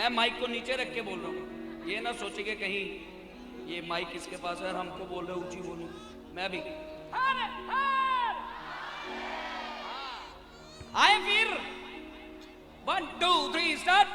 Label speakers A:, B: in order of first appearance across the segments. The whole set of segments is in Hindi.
A: मैं माइक को नीचे रख के बोल रहा हूँ, ये ना सोचिए कहीं ये माइक किसके पास है और हमको बोल रहे ऊंची बोलूं। मैं भी आए फिर 1 2 3 स्टार्ट।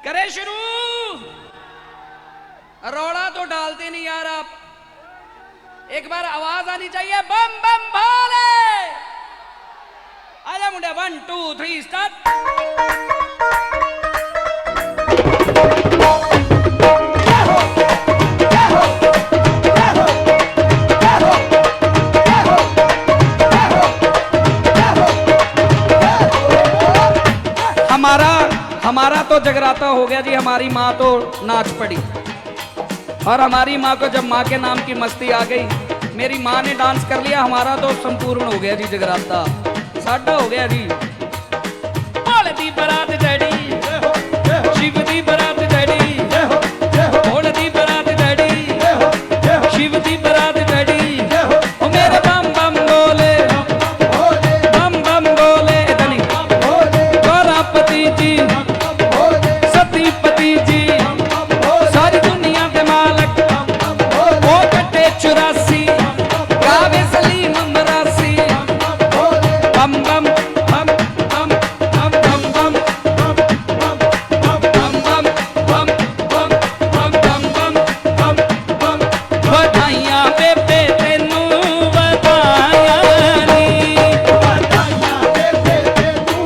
A: करे शुरू। रौला तो डालते नहीं यार आप, एक बार आवाज आनी चाहिए बम बम भोले। आजा मुंडे 1 2 3 स्टार्ट। हमारा तो जगराता हो गया जी, हमारी माँ तो नाच पड़ी और हमारी माँ को जब माँ के नाम की मस्ती आ गई, मेरी माँ ने डांस कर लिया, हमारा तो संपूर्ण हो गया जी जगराता, साडा हो गया जी। भोले दी बरात चढ़ी, शिव दी बरात चढ़ी, भोले दी बरात चढ़ी, शिव दी बरात चढ़ी, ओ मेरे बम बम बोले, बम बम बोले, इतनी गौरापति जी, सतीपति जी, सारी दुनिया के मालक, वो कट्टे 84 गावे सलीम मरासी, बम बम बम बम बम बम बम बम बम बम बम बम बम बम बधाइयां बेबे तेनू बधाइयां नी, बधाइयां बेबे तेनू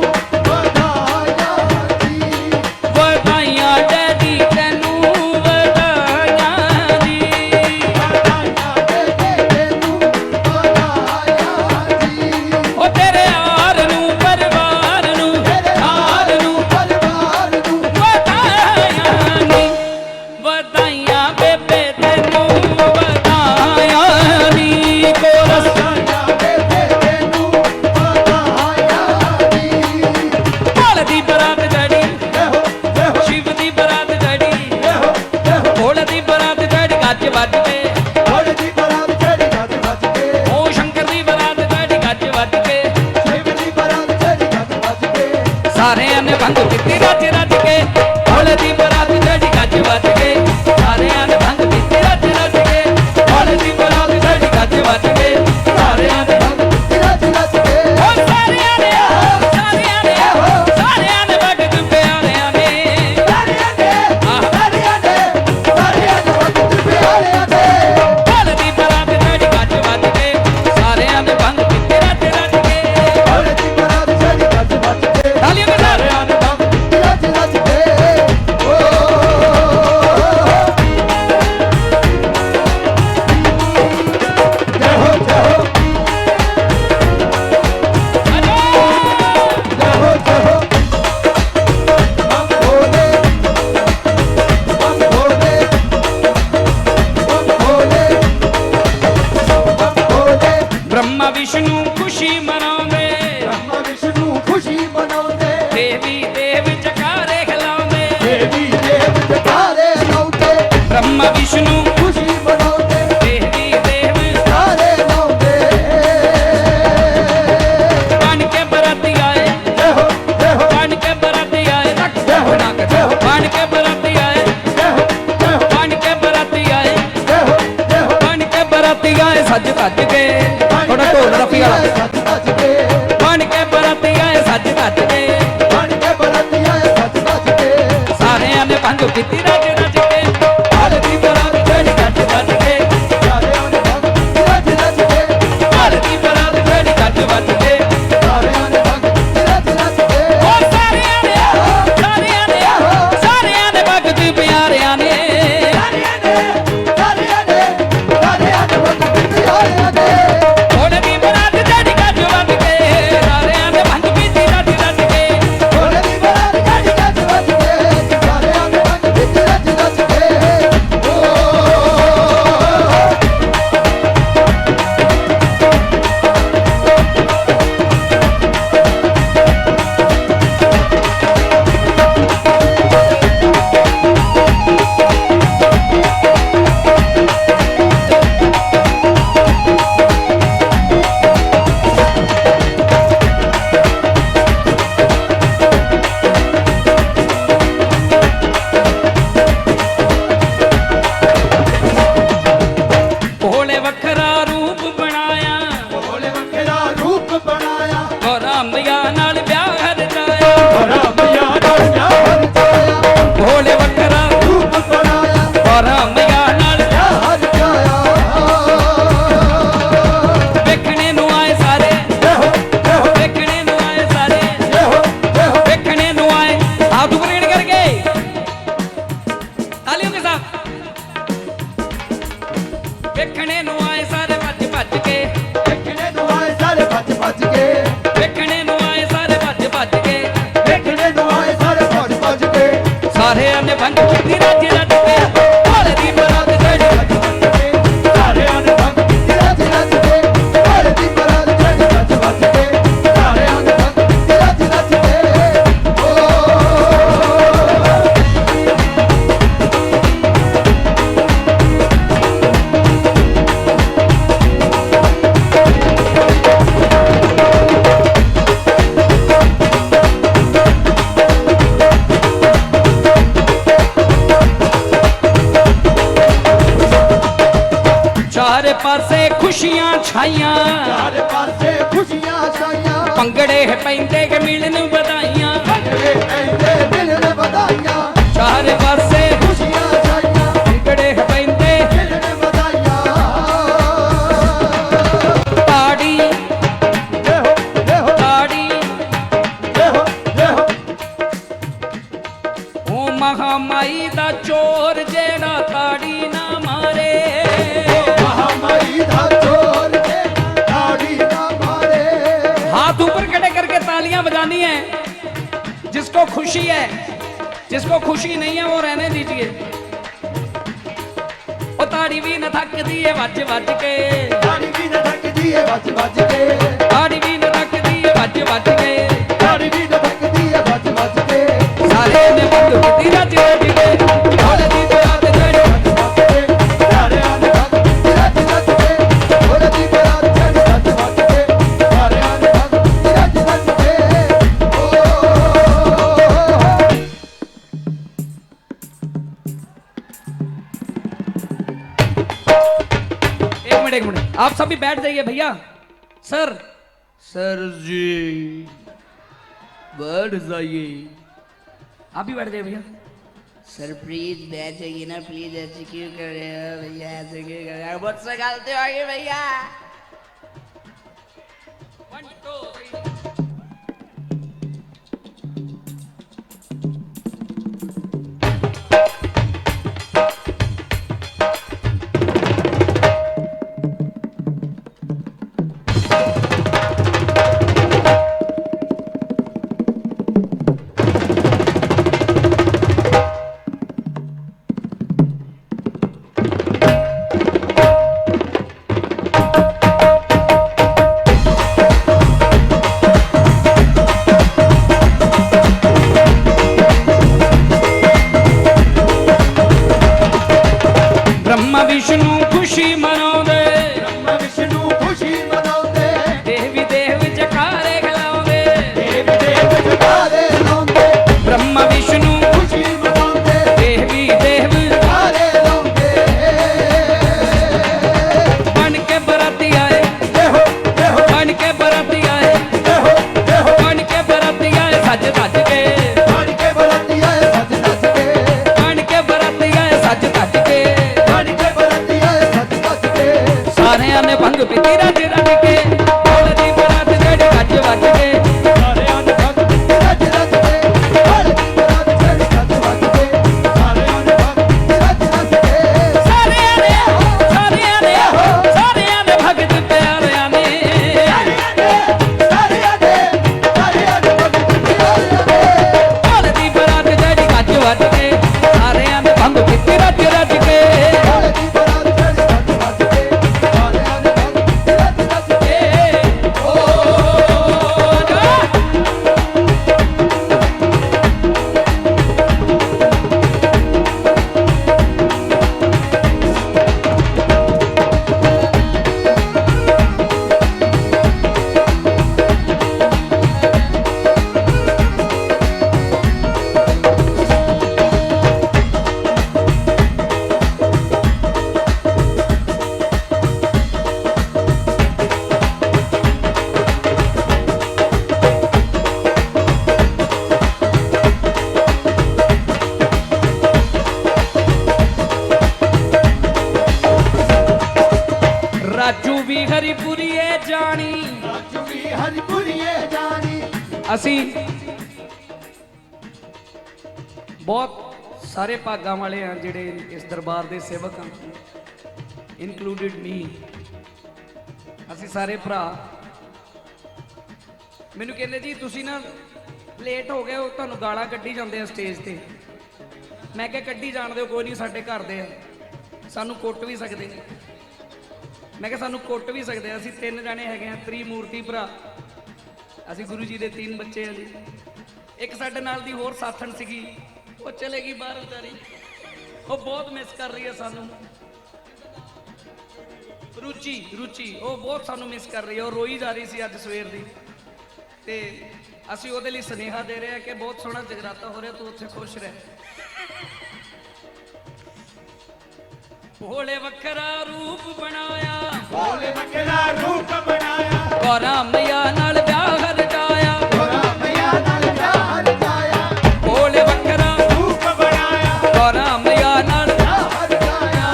A: बधाइयां नी, बधाइयां डैडी तेनू बधाइयां नी, बधाइयां बेबे तेनू बधाइयां नी, ओ तेरे यार नू परिवार नू, यार नू परिवार नू बधाइयां नी, बधाइयां बेबे तेनू बधाइयां नी, कोरस बधाइयां बेबे तेनू बधाइयां नी। भोले दी बरात चढ़ी, शिव दी बरात चढ़ी, भोले दी बरात चढ़ी, गज बज के, भोले दी बरात चढ़ी, गज बज के, ओ शंकर दी बरात चढ़ी, गज बज के, शिव दी बरात चढ़ी, गज बज के, सारे ने भंग पीती रज रज के, भोले दी बरात चढ़ी, गज बज के, सारे ने भंग सज धज के, थोड़ा ढोल रफी वाला, बन के बराती आए सज धज के, सारे ने भंग पीती रज रज के, भारती बरात चढ़ी गज गज के, भारती बरात चढ़ी गज गज के, खुशियां छाइयां, चारे पासे खुशियां छाइयां, पंगड़े पैंदे के मिलन बधाइयां, पंगड़े पैंदे मिलन बधाइयां, चारे पासे खुशियां छाइयां, पंगड़े पैंदे मिलन बधाइयां, ताड़ी ताड़ी ओ महामाई दा चोर जेड़ा ताड़ी ना मारे, हाथ ऊपर खड़े करके तालियां बजानी है। जिसको खुशी है, जिसको खुशी नहीं है वो रहने दीजिए। ओ ताड़ी भी न थकदी है वज वज के, ताड़ी भी न थकदी है वज वज के, ताड़ी भी न थकदी है वज वज के, ताड़ी भी न थकदी है वज वज के, सारे ने बंद कीती रज रज के, ढोल दी बरात चढ़ी गज गज के, सारे ने बंद कीती रज रज के, ढोल दी बरात चढ़ी गज गज के, सारे ने बंद कीती रज रज के। एक मिनट आप सभी बैठ जाइए भैया। सर जी बैठ जाइए, आप भी बैठ जाइए भैया।
B: सर प्लीज बैठ जाइए ना, प्लीज ऐसे क्यों कर रहे हो भैया, ऐसे क्यों कर रहे हो, मुझसे गलती हो गई भैया।
A: 1 2 3 बन के बरात ਹਰੀਪੁਰੀਏ ਜਾਣੀ,
C: ਰਾਜੂ ਵੀ ਹਰੀਪੁਰੀਏ ਜਾਣੀ।
A: ਅਸੀਂ ਬਹੁਤ ਸਾਰੇ ਭਾਗਾਂ ਵਾਲੇ ਆ ਜਿਹੜੇ ਇਸ ਦਰਬਾਰ ਦੇ ਸੇਵਕ ਹਾਂ, ਇਨਕਲੂਡਿਡ ਮੀ। ਅਸੀਂ ਸਾਰੇ ਭਰਾ। ਮੈਨੂੰ ਕਹਿੰਦੇ ਜੀ ਤੁਸੀਂ ਨਾ ਲੇਟ ਹੋ ਗਏ ਹੋ, ਤੁਹਾਨੂੰ ਗਾਲਾਂ ਕੱਢੀ ਜਾਂਦੇ ਆ ਸਟੇਜ ਤੇ। ਮੈਂ ਕਿਹਾ ਕੱਢੀ ਜਾਣ ਦਿਓ, ਕੋਈ ਨਹੀਂ, ਸਾਡੇ ਘਰ ਦੇ ਆ, ਸਾਨੂੰ ਕੁੱਟ ਵੀ ਸਕਦੇ ਨੇ। ਮੈਂ ਕਿਹਾ ਸਾਨੂੰ ਕੁੱਟ ਵੀ ਸਕਦੇ ਆ, ਅਸੀਂ 3 ਜਣੇ ਹੈਗੇ ਆ, ਤ੍ਰਿਮੂਰਤੀ ਭਰਾ। ਅਸੀਂ ਗੁਰੂ ਜੀ ਦੇ 3 ਬੱਚੇ ਆ ਜੀ। ਇੱਕ ਸਾਡੇ ਨਾਲ ਦੀ ਹੋਰ ਸਾਥਣ ਸੀਗੀ, ਉਹ ਚਲੇਗੀ ਬਾਹਰ ਵਿਚਾਰੀ, ਉਹ ਬਹੁਤ ਮਿਸ ਕਰ ਰਹੀ ਹੈ ਸਾਨੂੰ। ਰੁਚੀ ਉਹ ਬਹੁਤ ਸਾਨੂੰ ਮਿਸ ਕਰ ਰਹੀ ਹੈ, ਉਹ ਰੋਈ ਜਾ ਰਹੀ ਸੀ ਅੱਜ ਸਵੇਰ ਦੀ। ਤੇ ਅਸੀਂ ਉਹਦੇ ਲਈ ਸੁਨੇਹਾ ਦੇ ਰਹੇ ਹਾਂ ਕਿ ਬਹੁਤ ਸੋਹਣਾ ਜਗਰਾਤਾ ਹੋ ਰਿਹਾ, ਤੂੰ ਉੱਥੇ ਖੁਸ਼ ਰਹਿ। ਭੋਲੇ ਵੱਖਰਾ ਰੂਪ ਬਣਾਇਆ,
C: ਭੋਲੇ ਵੱਖਰਾ ਰੂਪ ਬਣਾਇਆ।
A: ਗੌਰਾ ਮਈਆ ਨਾਲ ਵਿਆਹ ਰਚਾਇਆ,
C: ਗੌਰਾ ਮਈਆ ਨਾਲ ਵਿਆਹ ਰਚਾਇਆ।
A: ਭੋਲੇ ਵੱਖਰਾ
C: ਰੂਪ ਬਣਾਇਆ,
A: ਗੌਰਾ ਮਈਆ ਨਾਲ
C: ਵਿਆਹ ਰਚਾਇਆ।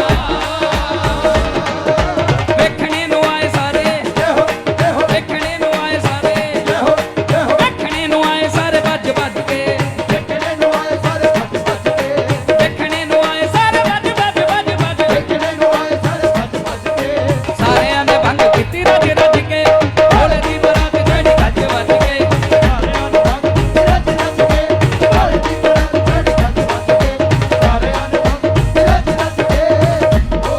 A: ਵੇਖਣੇ ਨੂੰ ਆਏ ਸਾਰੇ,
C: ਇਹੋ ਇਹੋ
A: ਵੇਖਣੇ ਨੂੰ ਆਏ ਸਾਰੇ,
C: ਇਹੋ ਇਹੋ
A: ਵੇਖਣੇ ਨੂੰ ਆਏ ਸਾਰੇ ਭੱਜ ਭੱਜ ਕੇ,
C: ਵੇਖਣੇ ਨੂੰ ਆਏ ਸਾਰੇ ਭੱਜ ਭੱਜ ਕੇ।
A: ਵੇਖਣੇ ਨੂੰ ਆਏ ਸਾਰੇ ਭੱਜ ਭੱਜ ਭੱਜ ਭੱਜ।
C: ਵੇਖਣੇ ਨੂੰ ਆਏ ਸਾਰੇ ਭੱਜ ਭੱਜ ਕੇ।
A: ਸਾਰਿਆਂ ਨੇ ਭੰਗ ਪੀਤੀ ਰੱਜ ਰੱਜ ਕੇ, ਭੋਲੇ ਦੀ ਬਰਾਤ ਜਿਹੜੀ ਗੱਜ ਵੱਜ ਕੇ।
C: ਸਾਰਿਆਂ ਨੇ ਭੰਗ ਪੀਤੀ ਰੱਜ ਰੱਜ ਕੇ, ਭੋਲੇ ਦੀ ਬਰਾਤ ਜਿਹੜੀ ਗੱਜ ਵੱਜ ਕੇ। ਸਾਰਿਆਂ ਨੇ ਭੰਗ ਪੀਤੀ ਰੱਜ ਰੱਜ ਕੇ। ਓ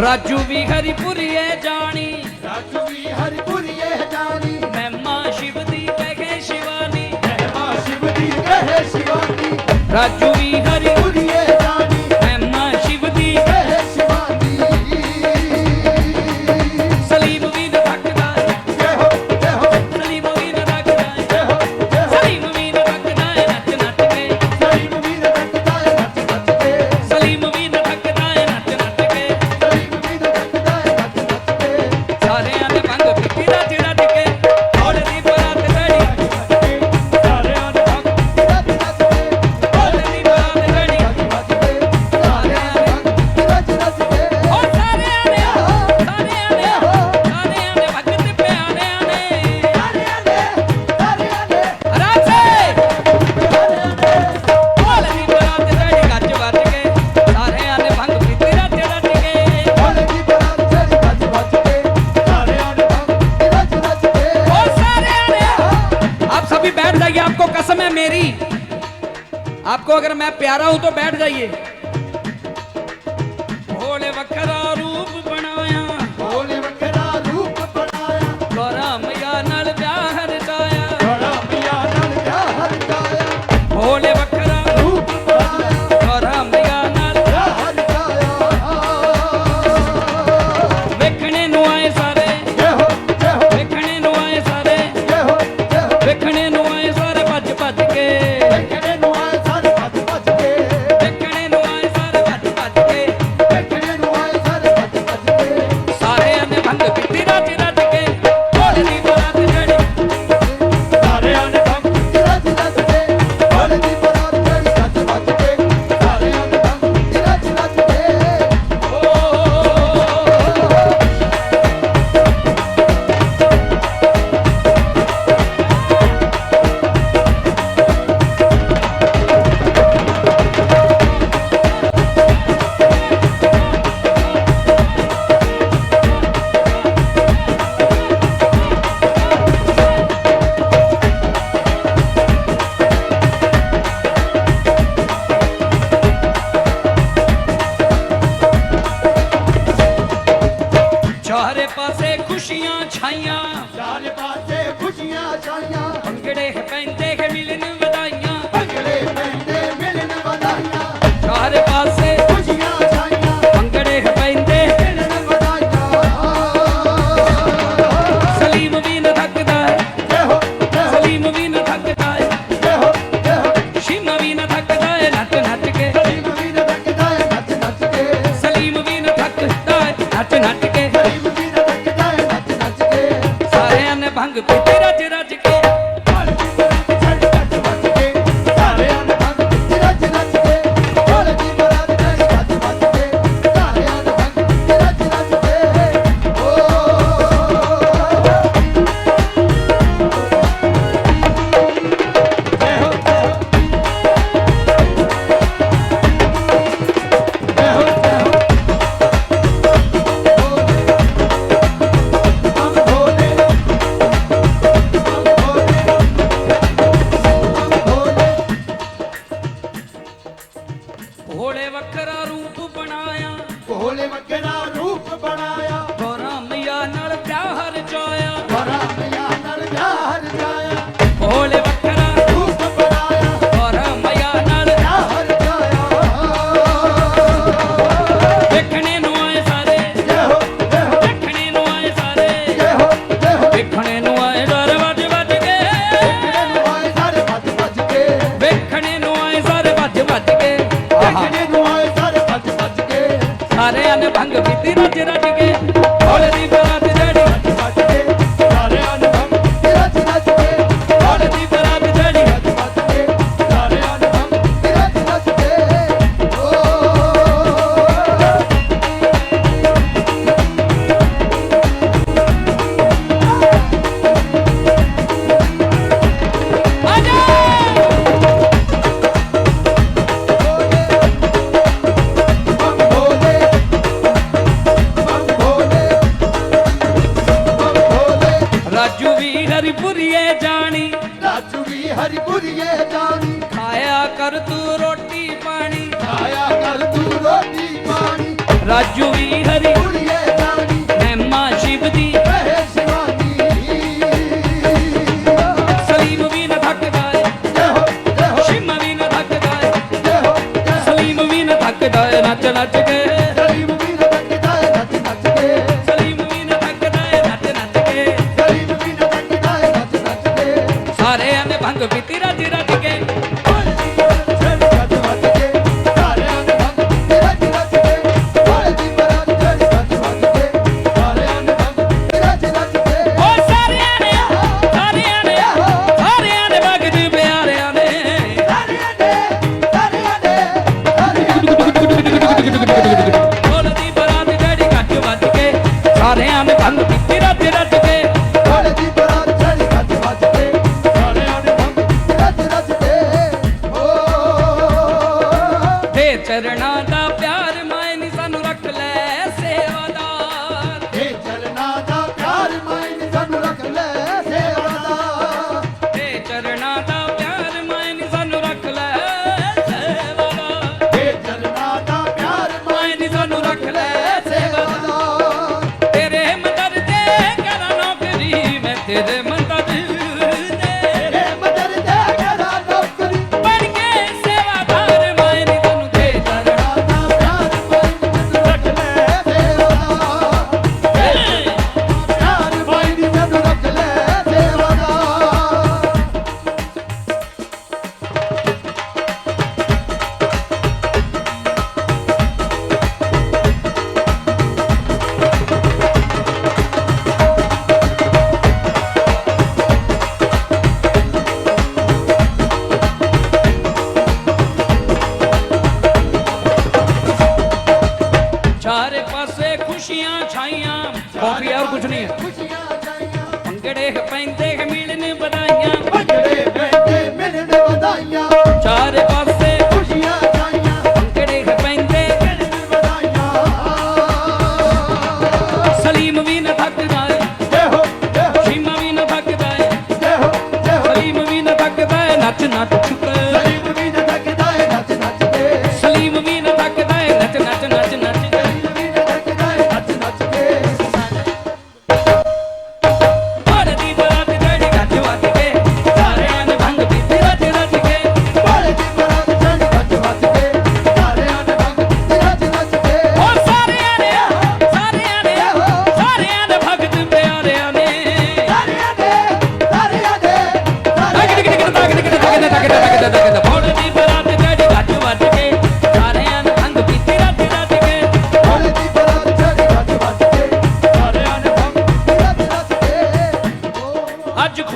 A: ਰਾਜੂ ਵੀ ਹਰੀਪੁਰੀਏ ਜਾਣੀ,
C: ਰਾਜੂ ਵੀ ਹਰੀਪੁਰੀਏ ਜਾਣੀ।
A: ਮਹਿਮਾ ਸ਼ਿਵ ਦੀ ਕਹੇ ਸ਼ਿਵਾਨੀ।
C: ਮਹਿਮਾ ਸ਼ਿਵ ਦੀ ਕਹੇ ਸ਼ਿਵਾਨੀ।
A: ਰਾਜੂ ਵੀ ਹਰੀ
C: ਪੁਰੀਏ ਜਾਣੀ
A: ਮਹਿਮਾ ਸ਼ਿਵ ਦੀ
C: ਕਹੇ ਸ਼ਿਵਾਨੀ।
A: ਸਲੀਮ ਵੀ ਨ ਥੱਕਦਾ,
C: ਇਹੋ ਇਹੋ
A: ਸਲੀਮ ਵੀ ਨ ਥੱਕਦਾ,
C: ਇਹੋ ਇਹੋ
A: ਸਲੀਮ ਵੀ ਨ ਥੱਕਦਾ ਨੱਚ ਨੱਚ ਕੇ,
C: ਸਲੀਮ ਵੀ ਨੱਚਦਾ ਏ ਨੱਚ ਨੱਚ ਕੇ।
A: ਸਲੀਮ ਵੀ ਨ ਥੱਕਦਾ ਨੱਚ ਨੱਚ ਕੇ।
C: ਸਲੀਮ ਵੀ ਨੱਚਦਾ ਏ ਨੱਚ ਨੱਚ ਕੇ।
A: ਸਾਰਿਆਂ ਨੇ ਭੰਗ ਪੀਤੀ ਰੱਜ ਰੱਜ ਕੇ, ਭੋਲੇ ਦੀ ਬਰਾਤ ਚੜੀ,
C: ਸਾਰਿਆਂ ਨੇ ਭੰਗ ਪੀਤੀ ਰੱਜ ਰੱਜ ਕੇ।
A: ਭੋਲੇ ਦੀ ਬਰਾਤ ਚੜੀ।
C: ਸਾਰਿਆਂ ਨੇ ਭੰਗ ਪੀਤੀ ਰੱਜ ਰੱਜ ਕੇ।
A: ਉਹ ਸਾਰਿਆਂ ਨੇ ਭਗਤ ਪਿਆਰਿਆਂ ਨੇ
C: ਸਾਰਿਆਂ ਨੇ
A: ਰਾਜੇ ਭੋਲੇ ਦੀ ਬਰਾਤ ਚੜੀ ਗੱਜ ਵੱਜ ਕੇ। ਸਾਰਿਆਂ ਨੇ ਭੰਗ ਪੀਤੀ ਰੱਜ ਰੱਜ ਕੇ।
C: ਭੋਲੇ ਦੀ ਬਰਾਤ ਚੜੀ ਗੱਜ ਵੱਜ ਕੇ। ਸਾਰਿਆਂ ਨੇ ਭੰਗ ਪੀਤੀ ਰੱਜ ਰੱਜ ਕੇ।
A: और सारे आने, आप सभी बैठ जाइए, आपको कसम है मेरी, आपको अगर मैं प्यारा हूं तो बैठ जाइए। भोले वखरा रूप बनाया,
C: ਭੋਲੇ ਵੱਖਰਾ ਰੂਪ ਬਣਾਇਆ।
A: गौरा मैया नाल ब्याह रचाया।
C: ਗੌਰਾ ਮਈਆ ਨਾਲ ਵਿਆਹ ਰਚਾਇਆ।
A: भोले वखरा
C: ਰੂਪ ਬਣਾਇਆ।
A: गौरा मैया नाल
C: ਵਿਆਹ ਰਚਾਇਆ।
A: वेखने नु आए सारे,
C: ਇਹੋ ਇਹੋ
A: वेखने नु आए सारे,
C: ਇਹੋ ਇਹੋ
A: वेखने नु आए सारे भज भज के,
C: ਵੇਖਣੇ ਨੂੰ ਆਏ ਸਾਰੇ ਭੱਜ ਭੱਜ ਕੇ।
A: वेखने नु आए सारे भज भज के।
C: ਵੇਖਣੇ ਨੂੰ ਆਏ ਸਾਰੇ ਭੱਜ ਭੱਜ ਕੇ।
A: ਸਾਰਿਆਂ ਨੇ ਭੰਗ ਪੀਤੀ ਰੱਜ ਰੱਜ ਕੇ, ਭੋਲੇ ਦੀ ਬਰਾਤ ਚੜੀ।
C: ਸਾਰਿਆਂ ਨੇ ਭੰਗ ਪੀਤੀ ਰੱਜ ਰੱਜ ਕੇ। ਭੋਲੇ ਦੀ ਬਰਾਤ ਚੜੀ ਗੱਜ ਵੱਜ ਕੇ। ਸਾਰਿਆਂ ਨੇ ਭੰਗ ਪੀਤੀ ਰੱਜ ਰੱਜ ਕੇ।
A: ਚਾਰੇ ਪਾਸੇ खुशियां छाइयां
C: चारे पासे खुशियां छाइयां
A: भंगड़े पैंदे के मिलन बधाइयां
C: भंगड़े पैंदे मिलन बधाइयां
A: चारे पासे
C: खुशियां छाइयां
A: भंगड़े पैंदे
C: मिलन बधाइयां
A: सलीम भी न थकदा है
C: जय हो
A: सलीम भी न थकदा है
C: जय हो
A: शिमा भी न थकदा है नच नच के
C: सलीम भी न थकदा है नच नच के
A: सलीम भी न थकदा है नच नच के
C: सलीम भी न थकदा है नच नच के
A: सारे ने भंग पीती रज रज के भोले वखरा रूप बनाया
C: भोले वकरा रूप बनाया
A: गौरा मैया नाल प्यार रचाया
C: बड़ा मैया नर प्यार जाया
A: भोले वखरा
C: रूप बनाया
A: गौरा मैया नाल
C: प्यार जाया
A: देखने नु आए सारे
C: जय हो
A: देखने नु आए सारे
C: जय हो
A: देखने नु आए सारे वज वज के
C: आए सारे भज भज के
A: देखने नु आए सारे वज वज के
C: देखने को आए सारे भज भज के
A: सारे ने भंग पीती रज रज के भोले दी बरात जड़ी
C: भज के सारे अनुभव रच रच के
A: भोले दी बरात जड़ी
C: भज भज के सारे अनुभव रच रच के ओ
A: आजा
C: बम भोले बम भोले बम भोले
A: राजू भी हरिपुरिये जानी
C: राजू भी हरिपुरिये जानी
A: खाया कर तू रोटी पानी
C: आया कर तू रोटी पानी
A: राजू भी हरि
C: पुरिये जानी
A: महिमा शिव दी
C: रहे शिवानी
A: सलीम भी न थकदा है
C: जय हो
A: शिमा भी न थकदा है
C: जय हो
A: सलीम भी न थकदा है नच नच के
C: सलीम भी न थकदा है नच नच के
A: सलीम भी न थकदा है नच नच के
C: सलीम भी न थकदा है नच नच के
A: सारे ने भंग पीती रज रज के
C: छड़ भज भज के सारे अनुभव रच रच के भोले दी बरात छड़ भज भज के सारे अनुभव रच रच के
A: ओ सारे ने भग जी प्यारे ने भोले दी बरात जड़ी गज वज के सारे ने भंग पीती रज रज के ते चरणा दा प्यार माए नी सानू रख ले सेवादार ते चरणा दा प्यार माए नी सानू रख ले सेवादार माए नी सानू रख ले सेवादार तेरे मदद दे करा नौकरी मैं तेरे मदद दे बन के सेवादार माए नी सानू ते चरणा चारे पासे खुशियां छाइयां कॉफी और कुछ नहीं है भंगड़े पैंदे मिलन बधाइयां चारे पासे भंगड़े पैंदे सलीम भी न थकदा है शिमा भी न थकदा है सलीम भी न थकदा है नच नच छुके सलीम भी न थकदा है नच नच नच नच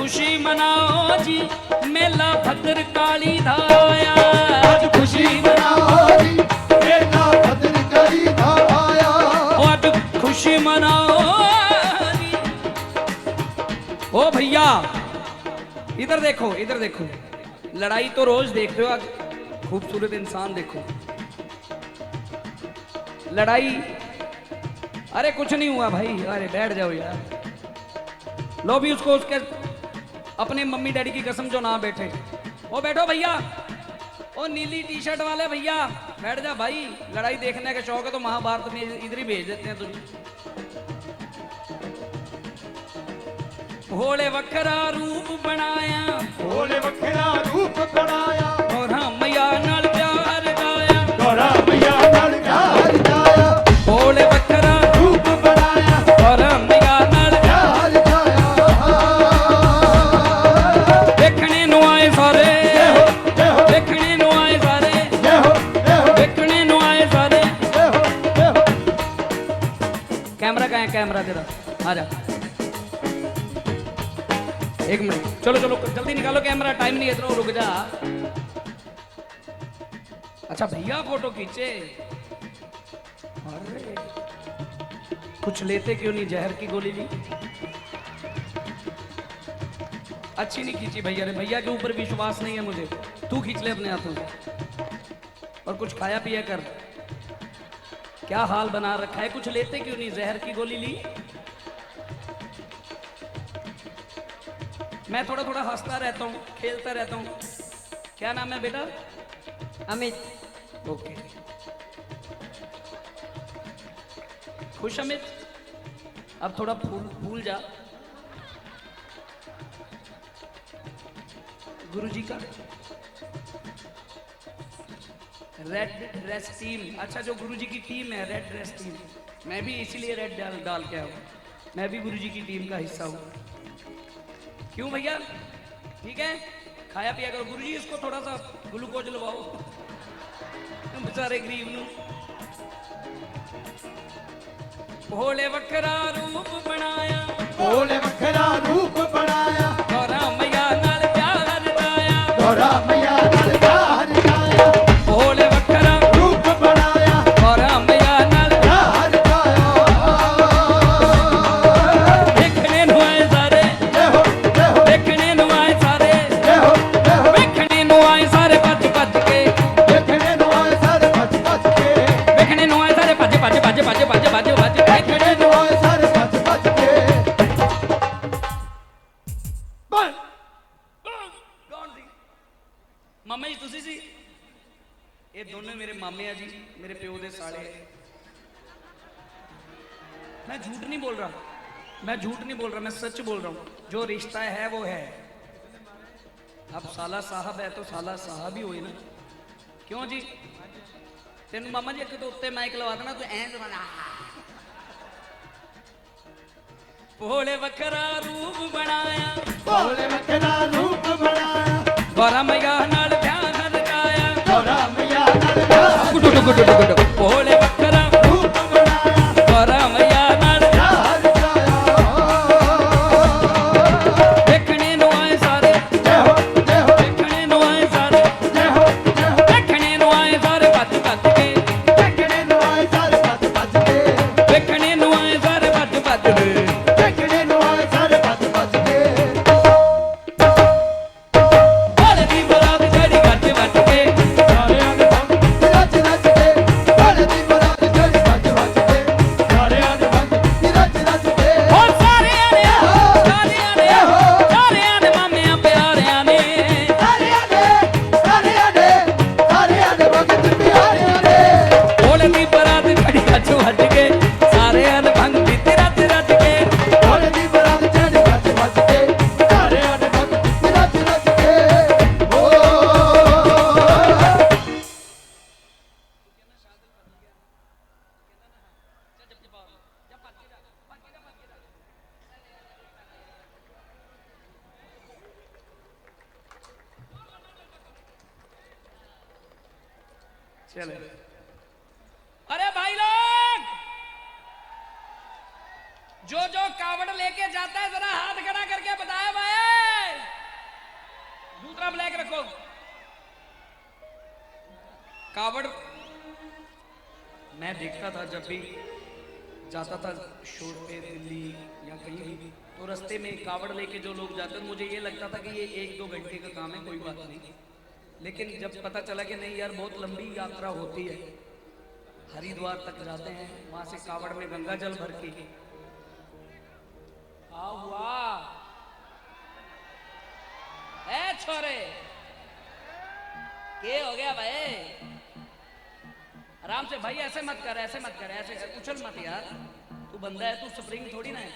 A: खुशी मनाओ जी मेला भद्र काली दा आया।
C: आज खुशी मनाओ जी मेला भद्र काली दा आया।
A: आज खुशी मनाओ जी। ओ भैया इधर देखो, इधर देखो। लड़ाई तो रोज देखते हो, आज खूबसूरत इंसान देखो। लड़ाई, अरे कुछ नहीं हुआ भाई, अरे बैठ जाओ यार। लो भी उसको उसके अपने मम्मी डैडी की कसम जो ना बैठे। ओ बैठो भैया, ओ नीली टी शर्ट वाले भैया बैठ जा भाई। लड़ाई देखने का शौक है तो महाभारत में इधर ही भेज देते हैं तुझे। भोले वखरा रूप बनाया,
C: भोले वखरा रूप बनाया,
A: और हम मैया नाल प्यार गाया।
C: गौरा मैया नाल प्यार गाया।
A: भोले वखरा
C: रूप बनाया,
A: और हम मैया नाल
C: प्यार गाया।
A: देखने नु आए सारे,
C: जय हो जय हो
A: देखने नु आए सारे,
C: जय हो जय हो
A: देखने नु आए सारे।
C: जय हो जय हो।
A: कैमरा कहाँ है, कैमरा तेरा आ जा। एक मिनट, चलो चलो जल्दी निकालो कैमरा, टाइम नहीं है इतना, रुक जा। अच्छा भैया फोटो खींचे, अरे कुछ लेते क्यों नहीं, जहर की गोली ली। अच्छी नहीं खींची भैया ने, भैया के ऊपर विश्वास नहीं है मुझे। तू खींच ले अपने हाथों से, और कुछ खाया पिया कर। क्या हाल बना रखा है, कुछ लेते क्यों नहीं, जहर की गोली ली। मैं थोड़ा थोड़ा हंसता रहता हूँ, खेलता रहता हूँ। क्या नाम है बेटा?
B: अमित।
A: ओके, खुश अमित? अब थोड़ा भूल जा। गुरुजी का रेड ड्रेस टीम, अच्छा जो गुरुजी की टीम है रेड ड्रेस टीम, मैं भी इसीलिए रेड डाल के आया हूँ। मैं भी गुरुजी की टीम का हिस्सा हूँ। क्यों भैया, ठीक है, खाया पिया करो। गुरुजी इसको थोड़ा सा ग्लूकोज लवाओ, बेचारे गरीब नू। भोले वखरा रूप बनाया,
C: भोले वखरा रूप बनाया,
A: गौरा मैया नाल प्यार गाया।
C: गौरा मैया नाल प्यार गाया।
A: भोले वखरा
C: रूप बनाया,
A: गौरा मैया नाल
C: प्यार गाया।
A: देखने नु आए सारे,
C: जय हो जय हो
A: देखने नु आए सारे,
C: जय हो जय हो।
A: देखने नु आए सारे भज भज के,
C: देखने नु आए सारे भज भज के,
A: देखने नु आए सारे भज भज भज भज भज भज भज।
C: देखने नु आए सारे भज भज के।
A: कौन सी मामा जी, तुसी सी? ये दोनों मेरे मामे हैं जी, मेरे प्यो दे साले। मैं झूठ नहीं बोल रहा, मैं झूठ नहीं बोल रहा, मैं सच बोल रहा हूँ। जो रिश्ता है वो है। अब साला साहब है तो साला साहब ही होए ना। क्यों जी? तेन मामा जी अगर तो उत्ते माइक लवा देना तो ऐं बना। भोले वखरा रूप बनाया,
C: भोले वखरा रूप बनाया,
A: गौरा मैया नाल प्यार गाया।
C: गौरा मैया नाल प्यार
A: भोले वखरा
C: रूप बनाया,
A: गौरा मैया नाल
C: प्यार गाया।
A: देखने नु आए सारे,
C: जय हो जय हो
A: देखने नु आए सारे,
C: जय हो जय हो।
A: देखने नु आए सारे भज भज के,
C: देखने नु आए सारे भज भज के,
A: देखने नु आए सारे भज भज के।
C: देखने नु आए सारे भज भज के।
A: भोले दी बरात चढ़ी गज बज के,
C: सारे आने भंग रच रच के, भोले दी बरात चढ़ी भज भज के, सारे आने भंग रच रच के।
A: ओ सारे आने मामे प्यारे आने।
C: सारे आने भगत प्यारे आने।
A: भोले दी बरात चढ़ी गज बज के, सारे आने भंग बीती रज रज के।
C: भोले दी बरात चढ़ी भज भज के, सारे आने भंग रच रच के। ओ
A: चले। अरे भाई लोग, जो जो कावड़ लेके जाता है जरा हाथ खड़ा करके बताया भाई। झुमका ब्लैक रखो। कावड़ मैं देखता था जब भी जाता था शोर पे दिल्ली या कहीं भी, तो रास्ते में कावड़ लेके जो लोग जाते थे मुझे ये लगता था कि ये 1-2 घंटे का काम है, कोई बात नहीं। लेकिन जब पता चला कि नहीं यार बहुत लंबी यात्रा होती है, हरिद्वार तक जाते हैं, वहां से कावड़ में गंगा जल भर के हुआ ए छोरे के हो गया भाई, आराम से भाई, ऐसे मत कर, ऐसे मत कर, ऐसे कर, उछल मत यार, तू बंदा है, तू स्प्रिंग थोड़ी ना है।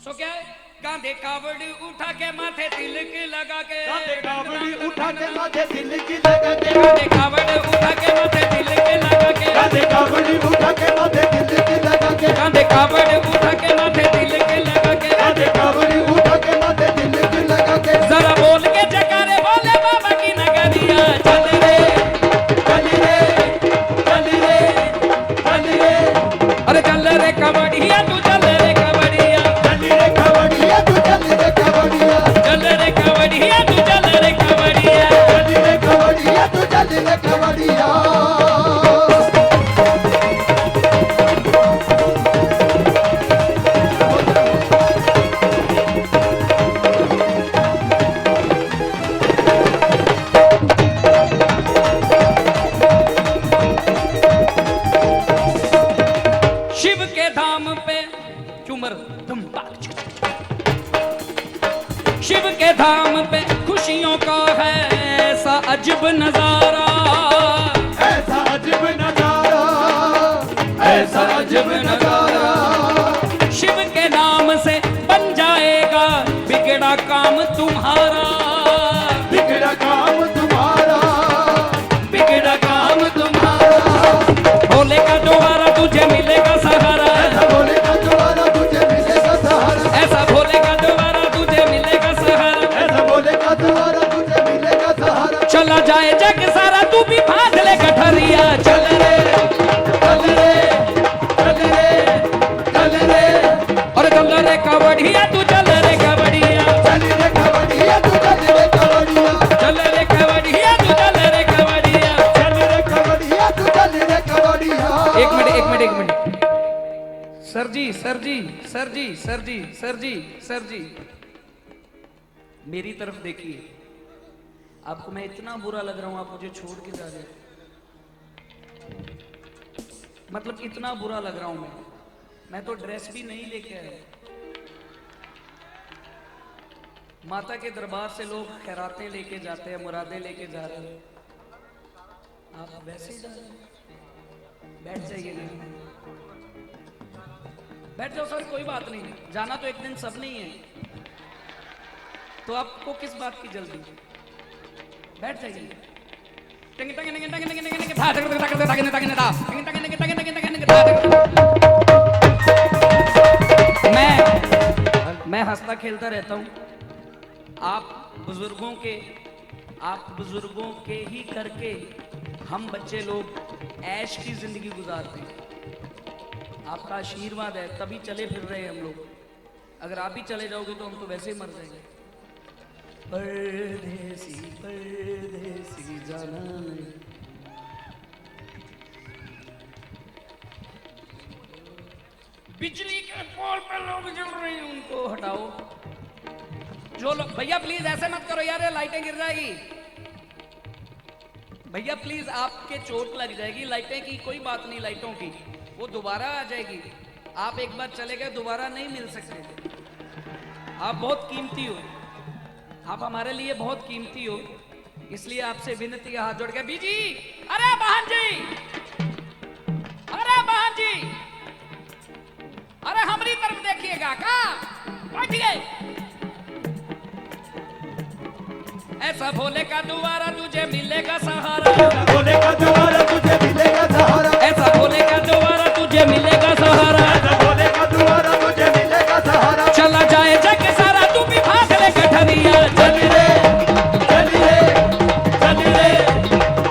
A: सो क्या है, कांधे कावड़ी उठा के माथे तिलक लगा के,
C: कांधे कावड़ी उठा के माथे तिलक लगा के,
A: कांधे कावड़ी उठा के माथे तिलक लगा के,
C: कांधे कावड़ी उठा के माथे तिलक लगा के,
A: कांधे कावड़ी उठा के माथे तिलक लगा के,
C: कांधे कावड़ी उठा के माथे तिलक लगा के,
A: जरा बोल के जयकारे बोले बाबा की नगरिया, चल रे
C: चल रे चल रे चल रे,
A: अरे चल रे कबड्डिया, तू चल रे कबड्डिया,
C: चल रे कबड्डिया तू चल रे कबड्डिया,
A: चल रे कबड्डिया, तू चल रे कबड्डिया,
C: चल रे कबड्डिया तू चल रे कबड्डिया।
A: शिव के धाम पे चुमर शिव के धाम पे खुशियों का है ऐसा अजब नजारा,
C: ऐसा अजब नजारा, ऐसा अजब नजारा,
A: शिव के नाम से बन जाएगा बिगड़ा काम तुम्हारा,
C: बिगड़ा काम तुम्हारा,
A: बिगड़ा काम तुम्हारा, भोले का द्वारा तुझे मिलेगा सहारा,
C: ऐसा भोले का द्वारा तुझे मिलेगा सहारा,
A: ऐसा भोले का द्वारा तुझे मिलेगा सहारा,
C: ऐसा भोले का द्वारा तुझे मिलेगा सहारा।
A: चला जाए जग सारा तू भी भाग ले गठरिया, चल रे
C: चल रे चल रे चल रे,
A: और चल रे कबड्डिया, तू चल रे कबड्डिया,
C: चल रे कबड्डिया तू चल रे कबड्डिया,
A: चल रे कबड्डिया, तू चल रे कबड्डिया।
C: चल रे कबड्डिया तू चल रे कबड्डिया।
A: एक मिनट एक मिनट एक मिनट, सर जी सर जी सर जी सर जी सर जी सर जी, मेरी तरफ देखिए, आपको मैं इतना बुरा लग रहा हूं, आप मुझे छोड़ के जा रहे, मतलब इतना बुरा लग रहा हूं मैं तो ड्रेस भी नहीं लेके आया। माता के दरबार से लोग खैरातें लेके जाते हैं, मुरादें लेके जा रहे हैं, आप वैसे ही जा रहे हैं। बैठ जाइए नहीं, बैठ जाओ सर, कोई बात नहीं, जाना तो एक दिन सब नहीं है, तो आपको किस बात की जल्दी, बैठ जाइए। मैं हंसता खेलता रहता हूं, आप बुजुर्गों के ही करके हम बच्चे लोग ऐश की जिंदगी गुजारते हैं, आपका आशीर्वाद है तभी चले फिर रहे हैं हम लोग, अगर आप ही चले जाओगे तो हम तो वैसे ही मर जाएंगे। परदेसी परदेसी जाना नहीं, बिजली के पोल पर लोग जल रहे हैं, उनको हटाओ। जो लोग, भैया प्लीज ऐसे मत करो यार, लाइटें गिर जाएगी, भैया प्लीज आपके चोट लग जाएगी, लाइटें की कोई बात नहीं, लाइटों की वो दोबारा आ जाएगी, आप एक बार चले गए दोबारा नहीं मिल सकते, आप बहुत कीमती हो, आप हमारे लिए बहुत कीमती हो, इसलिए आपसे विनती है हाथ जोड़ के, बीजी अरे बहन जी, अरे बहन जी, अरे हमारी तरफ देखिएगा का, बैठ गए। ऐसा भोले का द्वारा तुझे मिलेगा सहारा,
C: ऐसा भोले का द्वारा तुझे मिलेगा सहारा,
A: ऐसा भोले का द्वारा तुझे मिलेगा सहारा,
C: ऐसा भोले का द्वारा तुझे मिलेगा सहारा।
A: चला जाए जग सारा तू भी भाग ले गठरिया,
C: चल रे चल रे चल रे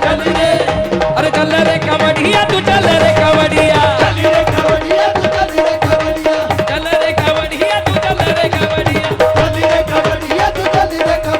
C: चल रे,
A: अरे चल रे कबड्डिया, तू चल रे कबड्डिया,
C: चल रे कबड्डिया तू चल रे कबड्डिया,
A: चल रे कबड्डिया, तू चल रे कबड्डिया,
C: चल रे कबड्डिया तू चल रे कबड्डिया।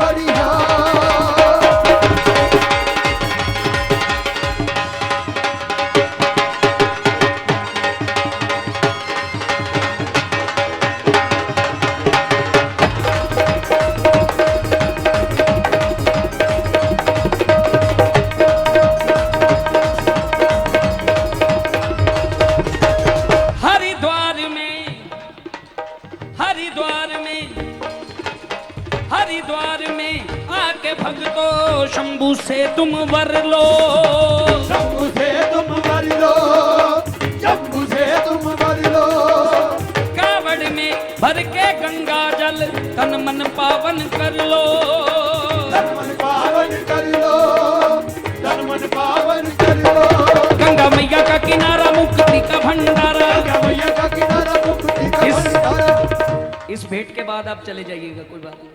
A: हरिद्वार में आके भक्तो शंभू से तुम वर लो।
C: शंभू से तुम वर लो, शंभू से तुम वर लो।
A: कावड़ में भर के गंगा जल तन मन पावन कर लो।
C: तन मन पावन कर लो, तन मन पावन कर लो।
A: गंगा मैया का किनारा मुक्ति का भंडारा।
C: गंगा मैया का किनारा मुक्ति का भंडारा।
A: इस भेंट के बाद आप चले जाइएगा, कोई बात नहीं।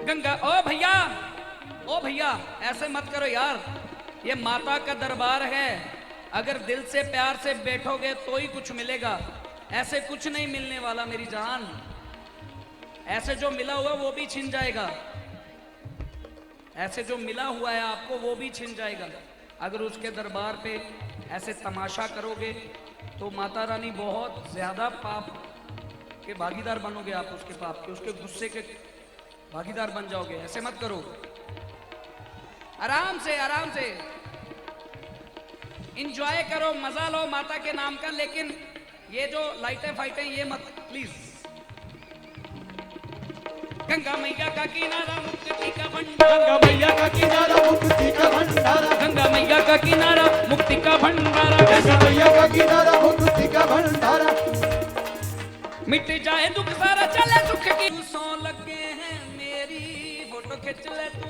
A: गंगा ओ भैया ऐसे मत करो यार, ये माता का दरबार है। अगर दिल से प्यार से बैठोगे तो ही कुछ मिलेगा, ऐसे कुछ नहीं मिलने वाला मेरी जान। ऐसे जो मिला हुआ वो भी छिन जाएगा, ऐसे जो मिला हुआ है आपको वो भी छिन जाएगा। अगर उसके दरबार पे ऐसे तमाशा करोगे तो माता रानी बहुत ज्यादा पाप के भागीदार बनोगे आप, उसके पाप के, उसके गुस्से के भागीदार बन जाओगे। ऐसे मत करो, आराम से इंजॉय करो, मजा लो माता के नाम का। लेकिन ये जो लाइटें फाइटें ये मत प्लीज। गंगा मैया का किनारा मुक्ति का भंडारा।
C: गंगा मैया का किनारा मुक्ति का भंडारा।
A: गंगा मैया का किनारा मुक्ति का भंडारा।
C: गंगा मैया का किनारा मुक्ति का भंडारा।
A: मिट जाए दुख सारा चले सुख की। सौ लगे हैं मेरी, फोटो खिंच ले तू,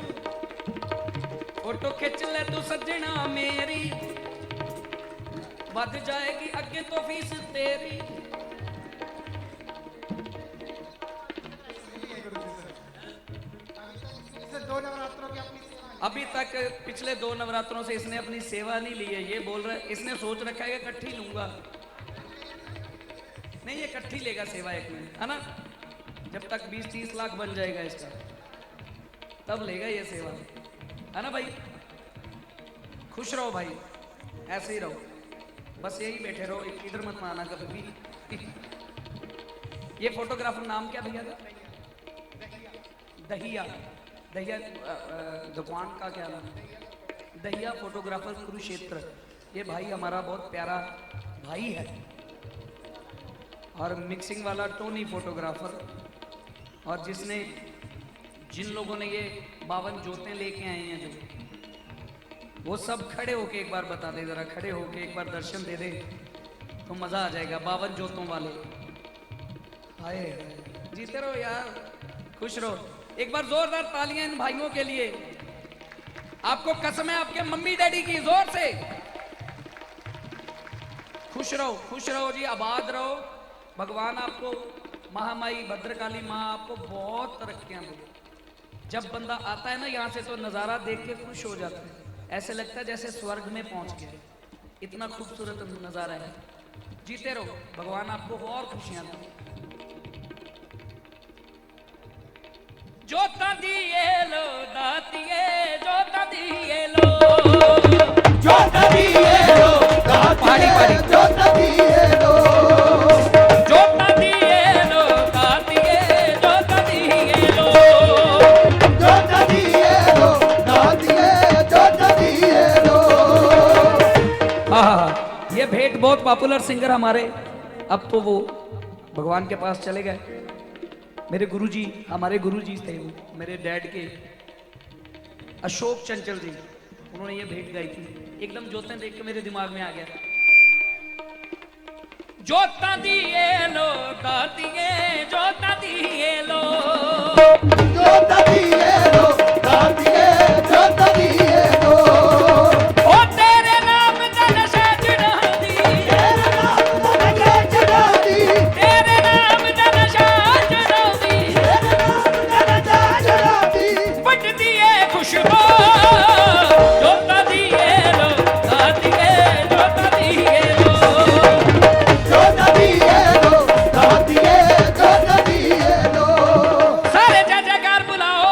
A: फोटो खिंच ले तू सजना मेरी। बच जाएगी आगे तो फीस तेरी। अभी तक पिछले 2 नवरात्रों से इसने अपनी सेवा नहीं ली है। ये बोल रहा है, इसने सोच रखा है कि इकट्ठी लूंगा। नहीं, ये इकट्ठी लेगा सेवा एक में, है ना। जब तक 20-30 लाख बन जाएगा इसका तब लेगा ये सेवा, है ना भाई। खुश रहो भाई, ऐसे ही रहो, बस यही बैठे रहो, इधर मत आना कभी भी। ये फोटोग्राफर नाम क्या भैया का? दहिया दुकान का क्या नाम? दहिया फोटोग्राफर कुरुक्षेत्र। ये भाई हमारा बहुत प्यारा भाई है। और मिक्सिंग वाला टोनी फोटोग्राफर। और जिन लोगों ने ये 52 जोतें लेके आए हैं जो, वो सब खड़े होके एक बार बता दे, जरा खड़े होके एक बार दर्शन दे दे तो मजा आ जाएगा। 52 जोतों वाले आए, जीते रहो यार, खुश रहो। एक बार जोरदार तालियां इन भाइयों के लिए। आपको कसम है आपके मम्मी डैडी की, जोर से। खुश रहो जी, आबाद रहो। भगवान आपको, महामाई भद्रकाली माँ आपको बहुत तरक्कियां दे। जब बंदा आता है ना यहाँ से तो नज़ारा देख के खुश हो जाता है, ऐसे लगता है जैसे स्वर्ग में पहुंच गए। इतना खूबसूरत नज़ारा है। जीते रहो, भगवान आपको और खुशियां दे। जोता दिए लो दातिए, जोता दिए लो,
C: जोता दिए लो दातिए, जोता दिए लो,
A: जोता दिए लो दातिए, जोता दिए लो,
C: जोता दिए लो दातिए, जोता दिए लो।
A: हाँ, ये भेंट बहुत पॉपुलर सिंगर हमारे, अब तो वो भगवान के पास चले गए। मेरे गुरुजी, हमारे गुरुजी थे वो, मेरे डैड के अशोक चंचल जी, उन्होंने ये भेंट गाई थी। एकदम जोतें देख के मेरे दिमाग में आ गया। जोता दिए लो दातिए, जोता दिए लो,
C: जोता दिए लो दातिए, जोता दिए लो।
A: ओ तेरे नाम का नशा चढ़ा दी,
C: तेरे नाम का नशा चढ़ा दी,
A: तेरे नाम का नशा चढ़ा दी,
C: तेरे नाम का नशा चढ़ा दी।
A: बट दिए खुशबू, जोता दिए लो दातिए, जोता दिए लो,
C: जोता दिए लो दातिए, जोता दिए लो।
A: सारे जय जयकार बुलाओ,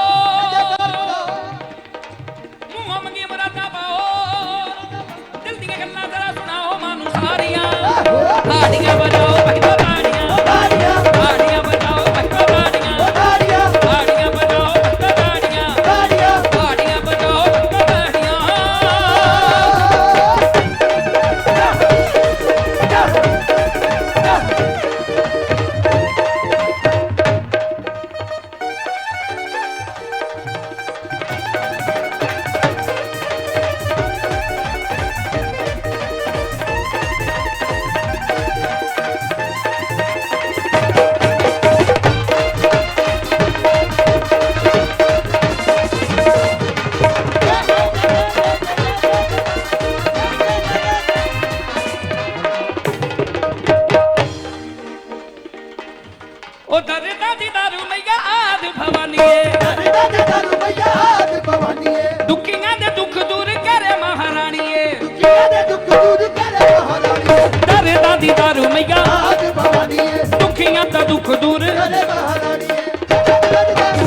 A: ओ दर्दा दी दारू मैया आद भवानीए
C: दादा दारू मैया आद भवानीए
A: दुखियां दे दुख दूर करे महारानीए
C: दुखिया दे दुख दूर करे महारानीए
A: दर्दा दी दारू मैया
C: आद भवानीए
A: दुखियां दा दुख दूर
C: करे महारानीए